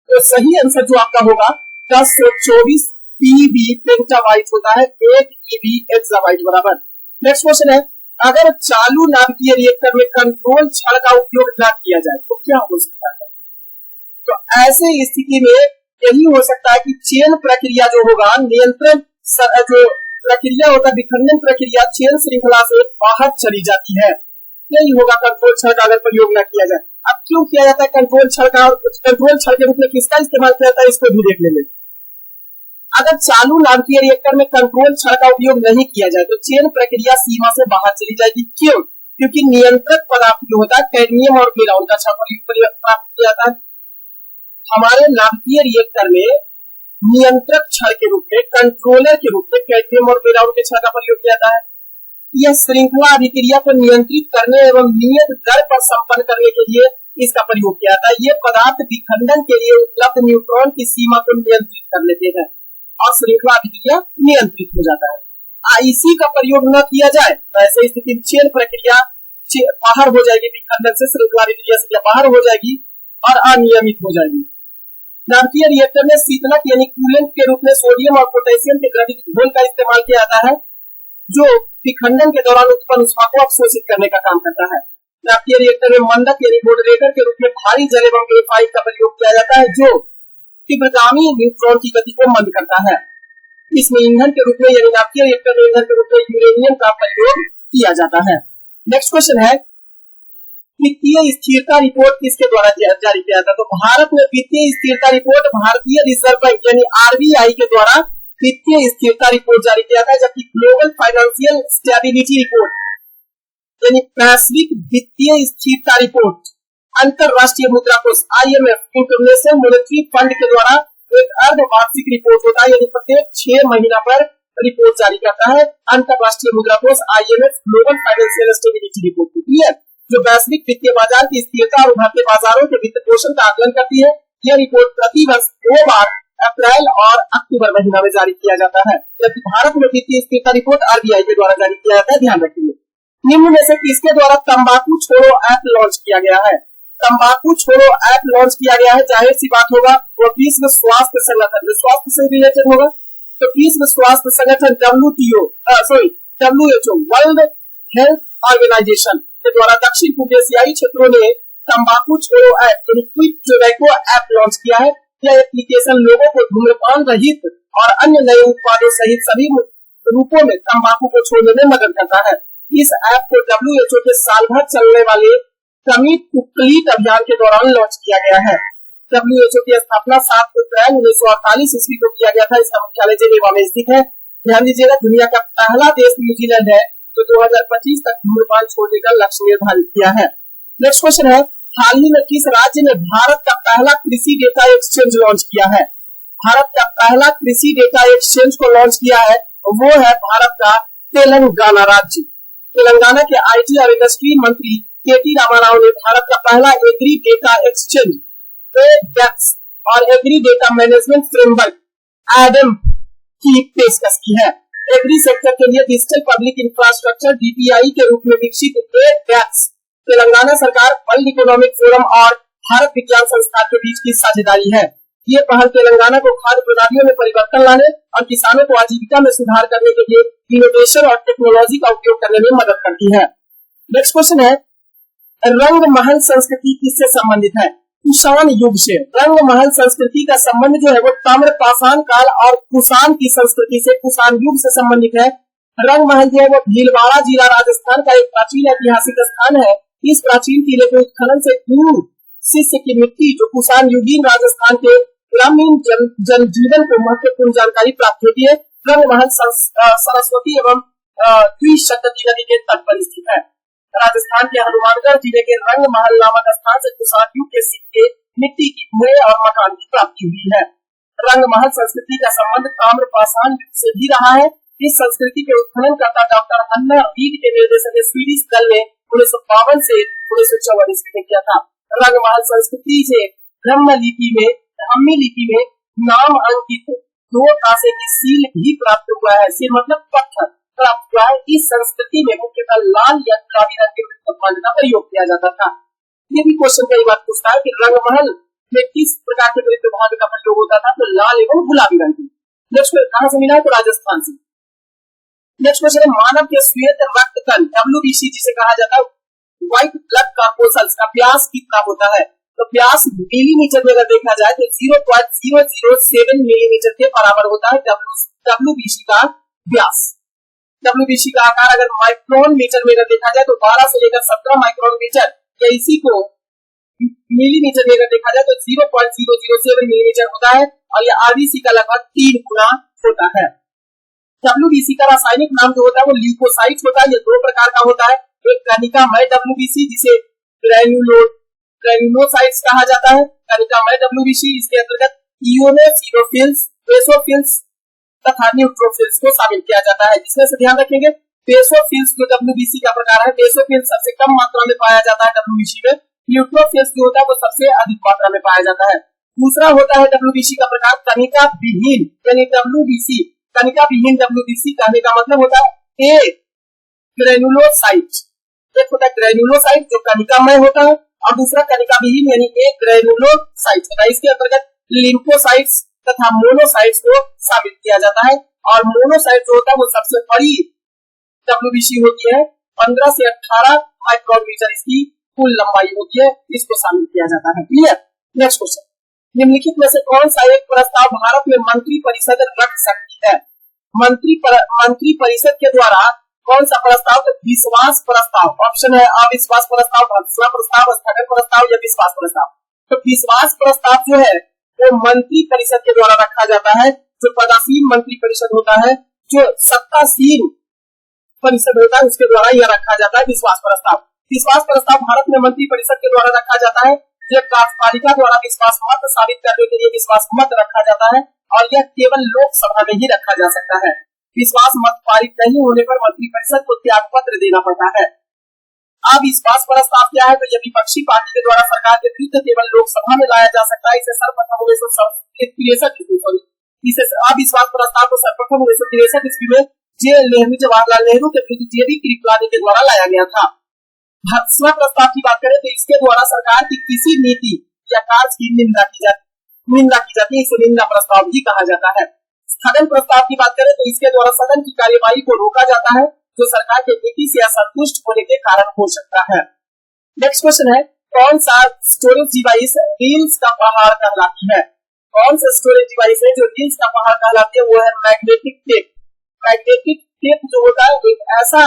तो सही आंसर जो आपका होगा 1024 टीबी पेंटाबाइट होता है 1 ईबी एक्साबाइट बराबर। नेक्स्ट क्वेश्चन है, अगर चालू नाभिकीय रिएक्टर में कंट्रोल छड़ का उपयोग न किया जाए तो क्या हो सकता है? तो ऐसे स्थिति में यही हो सकता है कि चेन प्रक्रिया जो होगा, नियंत्रण जो प्रक्रिया होता है, विखंडन प्रक्रिया चेन श्रृंखला से बाहर चली जाती है। यही होगा कंट्रोल छड़ का अगर प्रयोग न किया जाए। अब क्यों किया जाता है कंट्रोल छड़ का और कंट्रोल छड़ के रूप में किसका इस्तेमाल किया जाता है इसको भी देख लेंगे। अगर चालू नाभिकीय रिएक्टर में कंट्रोल छड़ का उपयोग नहीं किया जाए तो चेन प्रक्रिया सीमा से बाहर चली जाएगी। क्यों? क्योंकि नियंत्रक पदार्थ जो होता है कैडमियम और बोरॉन का छड़ प्राप्त किया जाता है। हमारे नाभिकीय रिएक्टर में नियंत्रक क्षण के रूप में, कंट्रोलर के रूप में कैडमियम और बेरिलियम के क्षण का प्रयोग किया जाता है। यह श्रृंखला अभिक्रिया को नियंत्रित करने एवं नियत दर पर संपन्न करने के लिए इसका प्रयोग किया जाता है। ये पदार्थ विखंडन के लिए उपलब्ध न्यूट्रॉन की सीमा को नियंत्रित कर लेते हैं और श्रृंखला अभिक्रिया नियंत्रित हो जाता है। इसी का प्रयोग न किया जाए तो ऐसे स्थिति में चेन प्रक्रिया बाहर हो जाएगी, विखंडन से श्रृंखला अभिक्रिया से बाहर हो जाएगी और अनियमित हो जाएगी। नाभिकीय रिएक्टर में शीतलक यानी कूलेंट के रूप में सोडियम और पोटेशियम के द्रवित घोल का इस्तेमाल किया जाता है, जो विखंडन के दौरान उत्पन्न ऊष्मा को अवशोषित करने का काम करता है। नाभिकीय रिएक्टर में मंदक यानी मॉडरेटर के रूप में भारी जल एवं ग्रेफाइट का प्रयोग किया जाता है, जो तीव्रगामी न्यूट्रॉन की गति को मंद करता है। इसमें ईंधन के रूप में यानी नाभिकीय रिएक्टर में ईंधन के रूप में यूरेनियम का प्रयोग किया जाता है। नेक्स्ट क्वेश्चन है, वित्तीय स्थिरता रिपोर्ट किसके द्वारा जारी किया जाता है? तो भारत में वित्तीय स्थिरता रिपोर्ट भारतीय रिजर्व बैंक यानी आरबीआई के द्वारा वित्तीय स्थिरता रिपोर्ट जारी किया जाता है, जबकि ग्लोबल फाइनेंशियल स्टेबिलिटी रिपोर्ट यानी वैश्विक वित्तीय स्थिरता रिपोर्ट अंतरराष्ट्रीय मुद्रा कोष IMF इंटरनेशनल मॉनेटरी फंड के द्वारा एक अर्धवार्षिक रिपोर्ट होता है, यानी प्रत्येक 6 महीना पर रिपोर्ट जारी करता है। अंतरराष्ट्रीय मुद्रा कोष IMF global financial stability report होती है, जो वैश्विक वित्तीय बाजार की स्थिरता और उभरते बाजारों के वित्त पोषण का आकलन करती है। यह रिपोर्ट प्रति वर्ष 2 बार अप्रैल और अक्टूबर महीना में जारी किया जाता है, जबकि भारत में वित्तीय स्थिरता रिपोर्ट RBI के द्वारा जारी किया जाता है। ध्यान रखिए, निम्न में से किसके द्वारा तंबाकू छोड़ो ऐप लॉन्च किया गया है? तंबाकू छोड़ो ऐप लॉन्च किया गया है, जाहिर सी बात होगा वो विश्व स्वास्थ्य संगठन, जो स्वास्थ्य से रिलेटेड होगा, तो विश्व स्वास्थ्य संगठन WHO वर्ल्ड हेल्थ ऑर्गेनाइजेशन के द्वारा दक्षिण पूर्व एशियाई क्षेत्रों ने तंबाकू छोड़ो ऐप यानी क्विट टोबैको ऐप लॉन्च किया है। यह एप्लीकेशन लोगों को धूम्रपान रहित और अन्य नए उत्पादों सहित सभी रूपों में तंबाकू को छोड़ने में मदद करता है। इस ऐप को WHO के साल भर चलने वाले कमिट टू क्लीट अभियान के दौरान लॉन्च किया गया है। WHO की स्थापना 7 अप्रैल 1948 ईस्वी को किया गया था। इसका मुख्यालय जेनेवा में स्थित है। ध्यान दीजिएगा, दुनिया का पहला देश न्यूजीलैंड है जो 2025 तक धूम्रपान छोड़ने का लक्ष्य निर्धारित किया है। नेक्स्ट क्वेश्चन है, हाल ही में किस राज्य ने भारत का पहला कृषि डेटा एक्सचेंज लॉन्च किया है? भारत का पहला कृषि डेटा एक्सचेंज को लॉन्च किया है, वो है भारत का तेलंगाना राज्य। तेलंगाना के IT और इंडस्ट्री मंत्री KT रामाराव ने भारत का पहला एग्री डेटा एक्सचेंज और agri data management framework ADAM की पेशकश की है। एग्री सेक्टर के लिए डिजिटल पब्लिक इंफ्रास्ट्रक्चर DPI के रूप में विकसित ADAX तेलंगाना सरकार, वर्ल्ड इकोनॉमिक फोरम और भारत विज्ञान संस्थान के बीच की साझेदारी है। ये पहल तेलंगाना को खाद्य प्रणालियों में परिवर्तन लाने और किसानों को आजीविका में सुधार करने के लिए इनोवेशन और टेक्नोलॉजी का उपयोग करने में मदद करती है। नेक्स्ट क्वेश्चन है, रंग महल संस्कृति किससे संबंधित है? कुषाण युग से। रंग महल संस्कृति का संबंध जो है वो ताम्र पाषाण काल और कुषाण की संस्कृति से, कुषाण युग से संबंधित है। रंग महल जो है वो भीलवाड़ा जिला राजस्थान का एक प्राचीन ऐतिहासिक स्थान है। इस प्राचीन किले के उत्खनन से पूर्व शिष्य की मिट्टी जो कुषाण युगीन राजस्थान के ग्रामीण जनजीवन को महत्वपूर्ण जानकारी प्राप्त होती है। रंग महल सरस्वती एवं द्विशतकी नदी के तट पर स्थित है। राजस्थान के हनुमानगढ़ जिले के रंग महल नामक स्थान से कुषाण युग के सिक्के, मिट्टी की कुएं और मकान की प्राप्ति हुई है। रंग महल संस्कृति का संबंध ताम्र पाषाण युग से भी रहा है। इस संस्कृति के उत्खनन करता डॉक्टर हन्ना रीड के निर्देशन में स्वीडिश दल ने 1952 से 1954 ईस्वी में किया था। रंग महल संस्कृति से ब्राह्मी लिपि में नाम अंकित 2 कांसे की सील भी प्राप्त हुआ है। सील मतलब पत्थर प्राप्त हुआ है। इस संस्कृति में मुख्यतः लाल या गुलाबी रंग के वृत्तबंध का प्रयोग किया जाता था। ये भी क्वेश्चन कई बार पूछता है कि रंग महल में किस प्रकार के वृत्तबंध का प्रयोग होता था? तो लाल एवं गुलाबी रंग की। नेक्स्ट कहां से मिला है? तो राजस्थान से। नेक्स्ट क्वेश्चन है, मानव के श्वेत रक्त कण WBC जिसे कहा जाता है व्हाइट ब्लड कॉर्पोसल्स का व्यास कितना होता है? तो व्यास मिलीमीटर में अगर देखा जाए तो 0.007 मिलीमीटर के बराबर होता है WBC का व्यास। WBC का आकार अगर माइक्रोन मीटर में अगर देखा जाए तो 12 से लेकर 17 माइक्रोन मीटर, या इसी को मिलीमीटर में अगर देखा जाए तो 0.007 मिलीमीटर होता है, और यह RBC का लगभग 3 गुना होता है। WBC का रासायनिक नाम जो होता है वो ल्यूकोसाइट होता है। ये 2 प्रकार का होता है, एक कणिकामय WBC जिसे ग्रैन्युलोसाइट्स कहा जाता है। कणिकामय WBC इसके अंतर्गत इओनोफिलोफिल्स, बेसोफिल्स तथा न्यूट्रोफिल्स को शामिल किया जाता है, जिसमें से ध्यान रखेंगे बेसोफिल्स जो WBC का प्रकार है, बेसोफिल्स सबसे कम मात्रा में पाया जाता है WBC में, न्यूट्रोफिल्स जो होता है वो सबसे अधिक मात्रा में पाया जाता है। दूसरा होता है WBC का प्रकार कणिका विहीन यानी WBC। कणिका विहीन WBC कहने का मतलब होता है एक ग्रेनुलोसाइट, एक होता है ग्रेनुलोसाइट जो कणिकामय होता है और दूसरा कणिका विहीन यानी एक ग्रेनुलोसाइट होता है। इसके अंतर्गत लिम्फोसाइट्स तथा मोनोसाइट्स को शामिल किया जाता है और मोनोसाइट जो होता है वो सबसे बड़ी WBC होती है, 15 से 18 माइक्रोमीटर इसकी कुल लंबाई होती है, इसको शामिल किया जाता है। क्लियर। नेक्स्ट क्वेश्चन, निम्नलिखित में से कौन सा एक प्रस्ताव भारत में मंत्री परिषद रख सकती है? मंत्री परिषद के द्वारा कौन सा प्रस्ताव? तो विश्वास प्रस्ताव। ऑप्शन है अविश्वास प्रस्ताव, भर्त्सना प्रस्ताव, स्थगन प्रस्ताव या विश्वास प्रस्ताव। तो विश्वास प्रस्ताव जो है वो मंत्री परिषद के द्वारा रखा जाता है। जो पदासीन मंत्री परिषद होता है, जो सत्तासीन परिषद होता है, उसके द्वारा यह रखा जाता है विश्वास प्रस्ताव। विश्वास प्रस्ताव भारत में मंत्री परिषद के द्वारा रखा जाता है। यह कार्यपालिका द्वारा विश्वास मत साबित करने के लिए विश्वास मत रखा जाता है और यह केवल लोकसभा में ही रखा जा सकता है। विश्वास मत पारित नहीं होने पर मंत्रिपरिषद को त्याग पत्र देना पड़ता है। अविश्वास प्रस्ताव क्या है? तो यह विपक्षी पार्टी के द्वारा सरकार के विरुद्ध केवल लोकसभा में लाया जा सकता है। इसे सर्वप्रथम 1963 अविश्वास प्रस्ताव को सर्वप्रथम 1963 ईस्वी में जवाहरलाल नेहरू के विरुद्ध JB कृपलानी के द्वारा लाया गया था। भर्त्सना प्रस्ताव की बात करें तो इसके द्वारा सरकार की किसी नीति या कार्य की निंदा की जाती है, इसे निंदा प्रस्ताव भी कहा जाता है। स्थगन प्रस्ताव की बात करें तो इसके द्वारा सदन की कार्यवाही को रोका जाता है जो सरकार की नीति से असंतुष्ट होने के कारण हो सकता है। नेक्स्ट क्वेश्चन है, कौन सा स्टोरेज डिवाइस रील्स का पहाड़ कहलाती है? कौन सा स्टोरेज डिवाइस है जो रील्स का पहाड़ कहलाती है? वो है मैग्नेटिक टेप। मैग्नेटिक टेप जो होता है एक ऐसा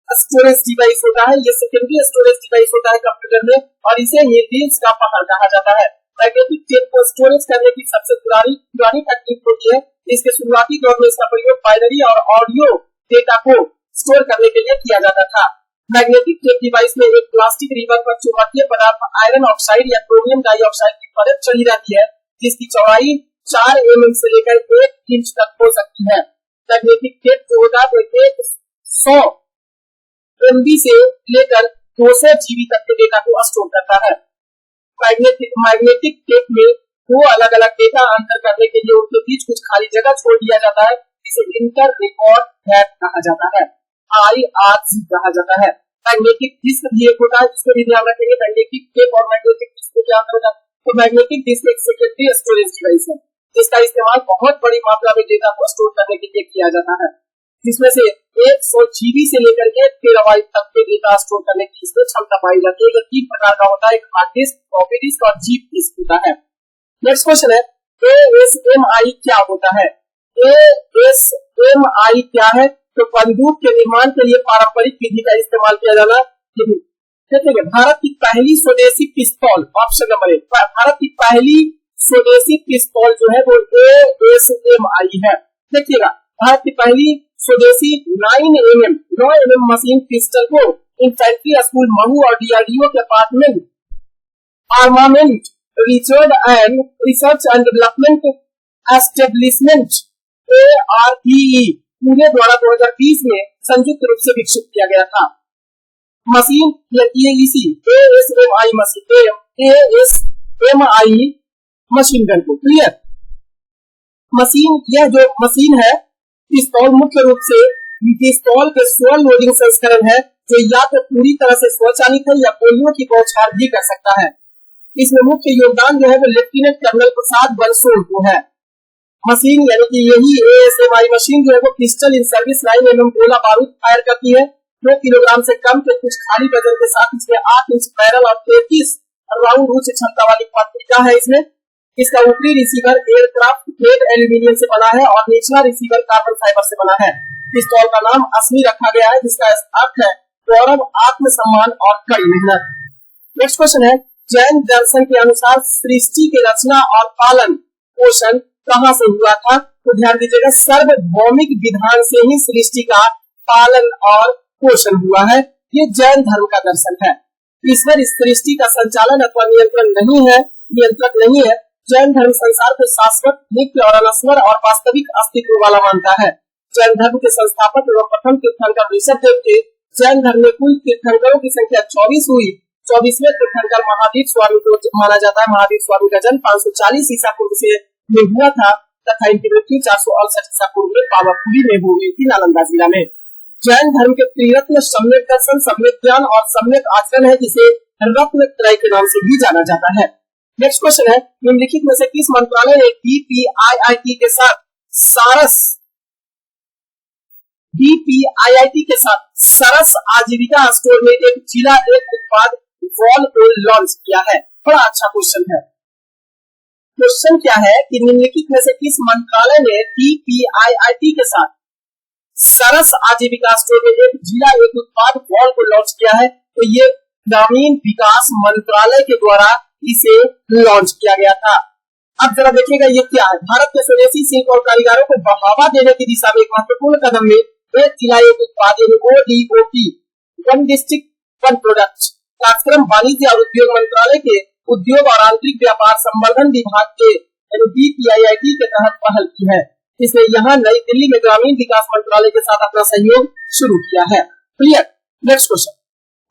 स्टोरेज डिवाइस होता है, ये सेकेंडरी स्टोरेज डिवाइस होता है कंप्यूटर में और इसे ही रील्स का पहाड़ कहा जाता है। मैग्नेटिक टेप को स्टोरेज करने की सबसे पुरानी तकनीक होती है। इसके शुरुआती दौर में इसका प्रयोग बाइनरी और ऑडियो डेटा को स्टोर करने के लिए किया जाता था। मैग्नेटिक टेप डिवाइस में एक प्लास्टिक रिबन पर चुंबकीय पदार्थ आयरन ऑक्साइड या क्रोमियम डाइऑक्साइड की परत चढ़ी रहती है, जिसकी चौड़ाई 4 mm से लेकर 1 इंच तक हो सकती है। मैग्नेटिक टेप जो होता है 100 MB से लेकर 200 GB तक के डेटा को स्टोर करता है। मैग्नेटिक टेप में दो अलग अलग डेटा अंतर करने के लिए उनके बीच कुछ खाली जगह छोड़ दिया जाता है, जिसे इंटर रिकॉर्ड गैप कहा जाता है, IRG कहा जाता है। मैग्नेटिक डिस्क भी एक होता है, जिसको भी ध्यान रखेंगे। मैग्नेटिक टेप और मैग्नेटिक डिस्क को क्या अंतर है? तो मैग्नेटिक डिस्क एक सेकेंडरी स्टोरेज डिवाइस है, जिसका इस्तेमाल बहुत बड़ी मात्रा में डेटा को स्टोर करने के लिए किया जाता है, जिसमें से 100 GB से लेकर के टेराबाइट तक के डेटा स्टोर करने की इसमें क्षमता पाई जाती है। यह 3 प्रकार का होता है, एक हार्ड डिस्क, फ्लॉपी डिस्क और जीप डिस्क होता है। नेक्स्ट क्वेश्चन है, ASMI क्या होता है? ASMI क्या है? तो बंदूक के निर्माण के लिए पारंपरिक विधि का इस्तेमाल किया जाना। देखिए, भारत की पहली स्वदेशी पिस्तौल, ऑप्शन नंबर 1, भारत की पहली स्वदेशी पिस्तौल जो है वो ASMI है। देखिएगा, भारत की पहली स्वदेशी 9 mm मशीन पिस्टल को इन्फेंट्री स्कूल महू और DRDO के apartment armament research and development establishment ARDE Pune द्वारा 2020 में संयुक्त रूप से विकसित किया गया था। Machine ASMI machine, ASMI machine gun को। क्लियर। मशीन, यह जो मशीन है पिस्तौल मुख्य रूप से पिस्तौल के स्व लोडिंग संस्करण है, जो या तो पूरी तरह से स्वचालित है या गोलियों की बौछार भी कर सकता है। इसमें मुख्य योगदान जो है वो लेफ्टिनेंट कर्नल प्रसाद बलसोड़ को है। मशीन यानी कि यही ASMI मशीन जो है वो पिस्टल इन सर्विस 9 mm गोला बारूद फायर करती है। 2 किलोग्राम से कम के कुछ खाली वजन के साथ इसमें 8 इंच बैरल और 33 राउंड उच्च क्षमता वाली पत्रिका है। इसमें इसका ऊपरी रिसीवर एयरक्राफ्ट ग्रेड एल्यूमिनियम से बना है और निचला रिसीवर कार्बन फाइबर से बना है। पिस्तौल का नाम असमी रखा गया है, जिसका अर्थ है गौरव, आत्मसम्मान और कड़ी मेहनत। नेक्स्ट क्वेश्चन है, जैन दर्शन के अनुसार सृष्टि के रचना और पालन पोषण कहां से हुआ था? तो ध्यान दीजिएगा, सार्वभौमिक विधान से ही सृष्टि का पालन और पोषण हुआ है। ये जैन धर्म का दर्शन है। ईश्वर इस सृष्टि का संचालन अथवा नियंत्रक नहीं है, जैन धर्म संसार को शाश्वत, नित्य और अनस्वर और वास्तविक अस्तित्व वाला मानता है। जैन धर्म के संस्थापक एवं प्रथम तीर्थंकर ऋषभदेव थे। जैन धर्म में कुल तीर्थंकरों की संख्या 24 हुई। 24वें तीर्थंकर महावीर स्वामी को माना जाता है। महावीर स्वामी का जन्म 540 ईसा पूर्व से में हुआ था तथा इनकी मृत्यु 468 ईसा पूर्व में पावापुरी में हुई थी, नालंदा जिला में। जैन धर्म के त्रिरत्न सम्यक दर्शन, सम्यक ज्ञान और सम्यक आचरण है, जिसे रत्न त्रय के नाम से भी जाना जाता है। नेक्स्ट क्वेश्चन है, निम्नलिखित में से किस मंत्रालय ने DPIIT के साथ सरस आजीविका स्टोर में एक जिला एक उत्पाद वॉल को लॉन्च किया है? बड़ा अच्छा क्वेश्चन है। क्वेश्चन क्या है कि निम्नलिखित में से किस मंत्रालय ने DPIIT के साथ सरस आजीविका स्टोर में एक जिला एक उत्पाद वॉल को लॉन्च किया है? तो ये ग्रामीण विकास मंत्रालय के द्वारा इसे लॉन्च किया गया था। अब जरा देखिएगा ये क्या है। भारत के स्वदेशी शिल्प और कारीगरों को बढ़ावा देने की दिशा में एक महत्वपूर्ण कदम में एक जिला एक उत्पाद ODOP, one district one product कार्यक्रम वाणिज्य और उद्योग मंत्रालय के उद्योग और आंतरिक व्यापार संवर्धन विभाग के DPIIT के तहत पहल की है। इसने यहाँ नई दिल्ली में ग्रामीण विकास मंत्रालय के साथ अपना सहयोग शुरू किया है। क्लियर। नेक्स्ट क्वेश्चन,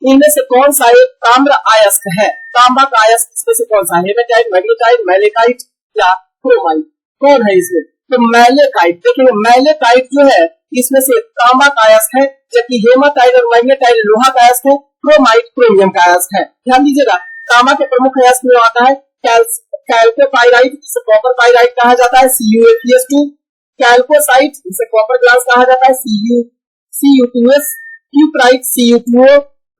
इनमें से कौन सा एक ताम्र अयस्क है? तांबा का अयस्क इसमें से कौन सा है? हेमेटाइट, मैग्नेटाइट, मैलेकाइट या क्रोमाइट? कौन है इसमें? तो मैलेकाइट। देखिए मैलेकाइट जो है इसमें से तांबा का अयस्क है, जबकि हेमाटाइट और मैग्नेटाइट लोहा का अयस्क है, क्रोमाइट क्रोमियम का अयस्क है। ध्यान दीजिएगा, तांबा के प्रमुख अयस्क में आता है कैल्कोपाइराइट, जिसे कॉपर पाइराइट कहा जाता है, CuAtS2, कैल्कोसाइट जिसे कॉपर ग्लास कहा जाता है, Cu2S, cuprite Cu2O,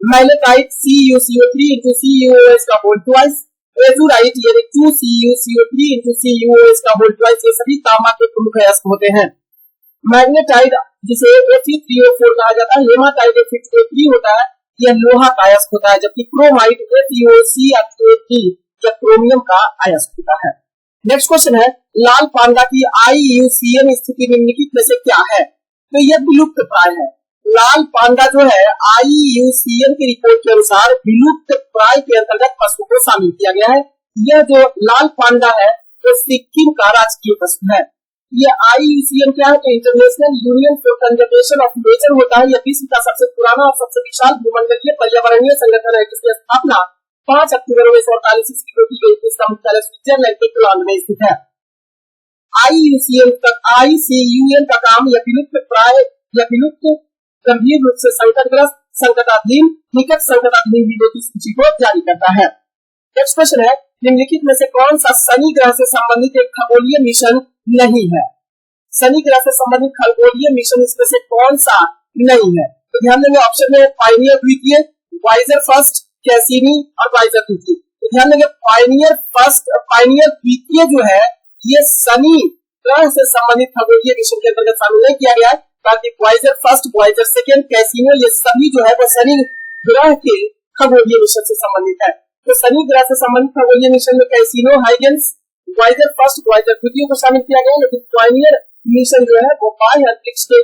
malachite CuCO3 into CuOS का होल ट्वाइस, एजुराइट यानी 2CuCO3 into CuOS का होल ट्वाइस। ये सभी तांबा के प्रमुख अयस्क होते हैं। मैग्नेटाइट जिसे Fe3O4 कहा जाता है, हेमाटाइट Fe3O3 होता है, यह लोहा का अयस्क होता है, जबकि क्रोमाइट FeOCO3 या क्रोमियम का अयस्क होता है। नेक्स्ट क्वेश्चन है, लाल पांडा की IUCN स्थिति निम्नलिखित में से क्या है? तो यह विलुप्त प्राय है। लाल पांडा जो है IUCN की रिपोर्ट के अनुसार विलुप्त प्राय के अंतर्गत पशु को शामिल किया गया है। यह जो लाल पांडा है वो सिक्किम का राजकीय पशु है। ये IUCN क्या है? तो international union for conservation of nature होता है। यह विश्व का सबसे पुराना और सबसे विशाल भूमंडलीय पर्यावरणीय संगठन है, जिसकी स्थापना 5 अक्टूबर 1948 ईस्वी को की गई थी। इसका मुख्यालय स्विट्जरलैंड के पोलैंड में स्थित है। IUCN का काम यह विलुप्त प्राय या विलुप्त, गंभीर रूप से संकटग्रस्त, संकटाधीन, निकट संकटाधीन जीवों की सूची को जारी करता है। नेक्स्ट क्वेश्चन है, निम्नलिखित में से कौन सा शनि ग्रह से संबंधित एक खगोलीय मिशन नहीं है? शनि ग्रह से संबंधित खगोलीय मिशन इसमें से कौन सा नहीं है? तो ध्यान देंगे ऑप्शन में पायनियर द्वितीय, वाइजर फर्स्ट, कैसिनी और वाइजर द्वितीय। तो ध्यान देंगे पायनियर फर्स्ट, पायनियर द्वितीय जो है ये शनि ग्रह से संबंधित खगोलीय मिशन के अंतर्गत शामिल नहीं किया गया है। बाकी Voyager first, Voyager second, Cassini ये सभी जो है वो शनि ग्रह के खगोलीय मिशन से संबंधित है। तो शनि ग्रह से संबंधित खगोलीय मिशन में Cassini, Huygens, Voyager first, Voyager द्वितीय को शामिल किया गया, लेकिन पायनियर मिशन जो है वो बाह्य अंतरिक्ष के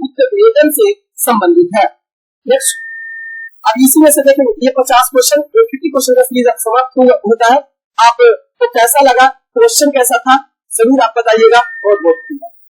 उत्तेजन से संबंधित है। नेक्स्ट, अब इसी में से देखें ये 50 क्वेश्चन 50 क्वेश्चन का सीरीज समाप्त होता है। आपको कैसा लगा, क्वेश्चन कैसा था, जरूर आप बताइएगा। बहुत बहुत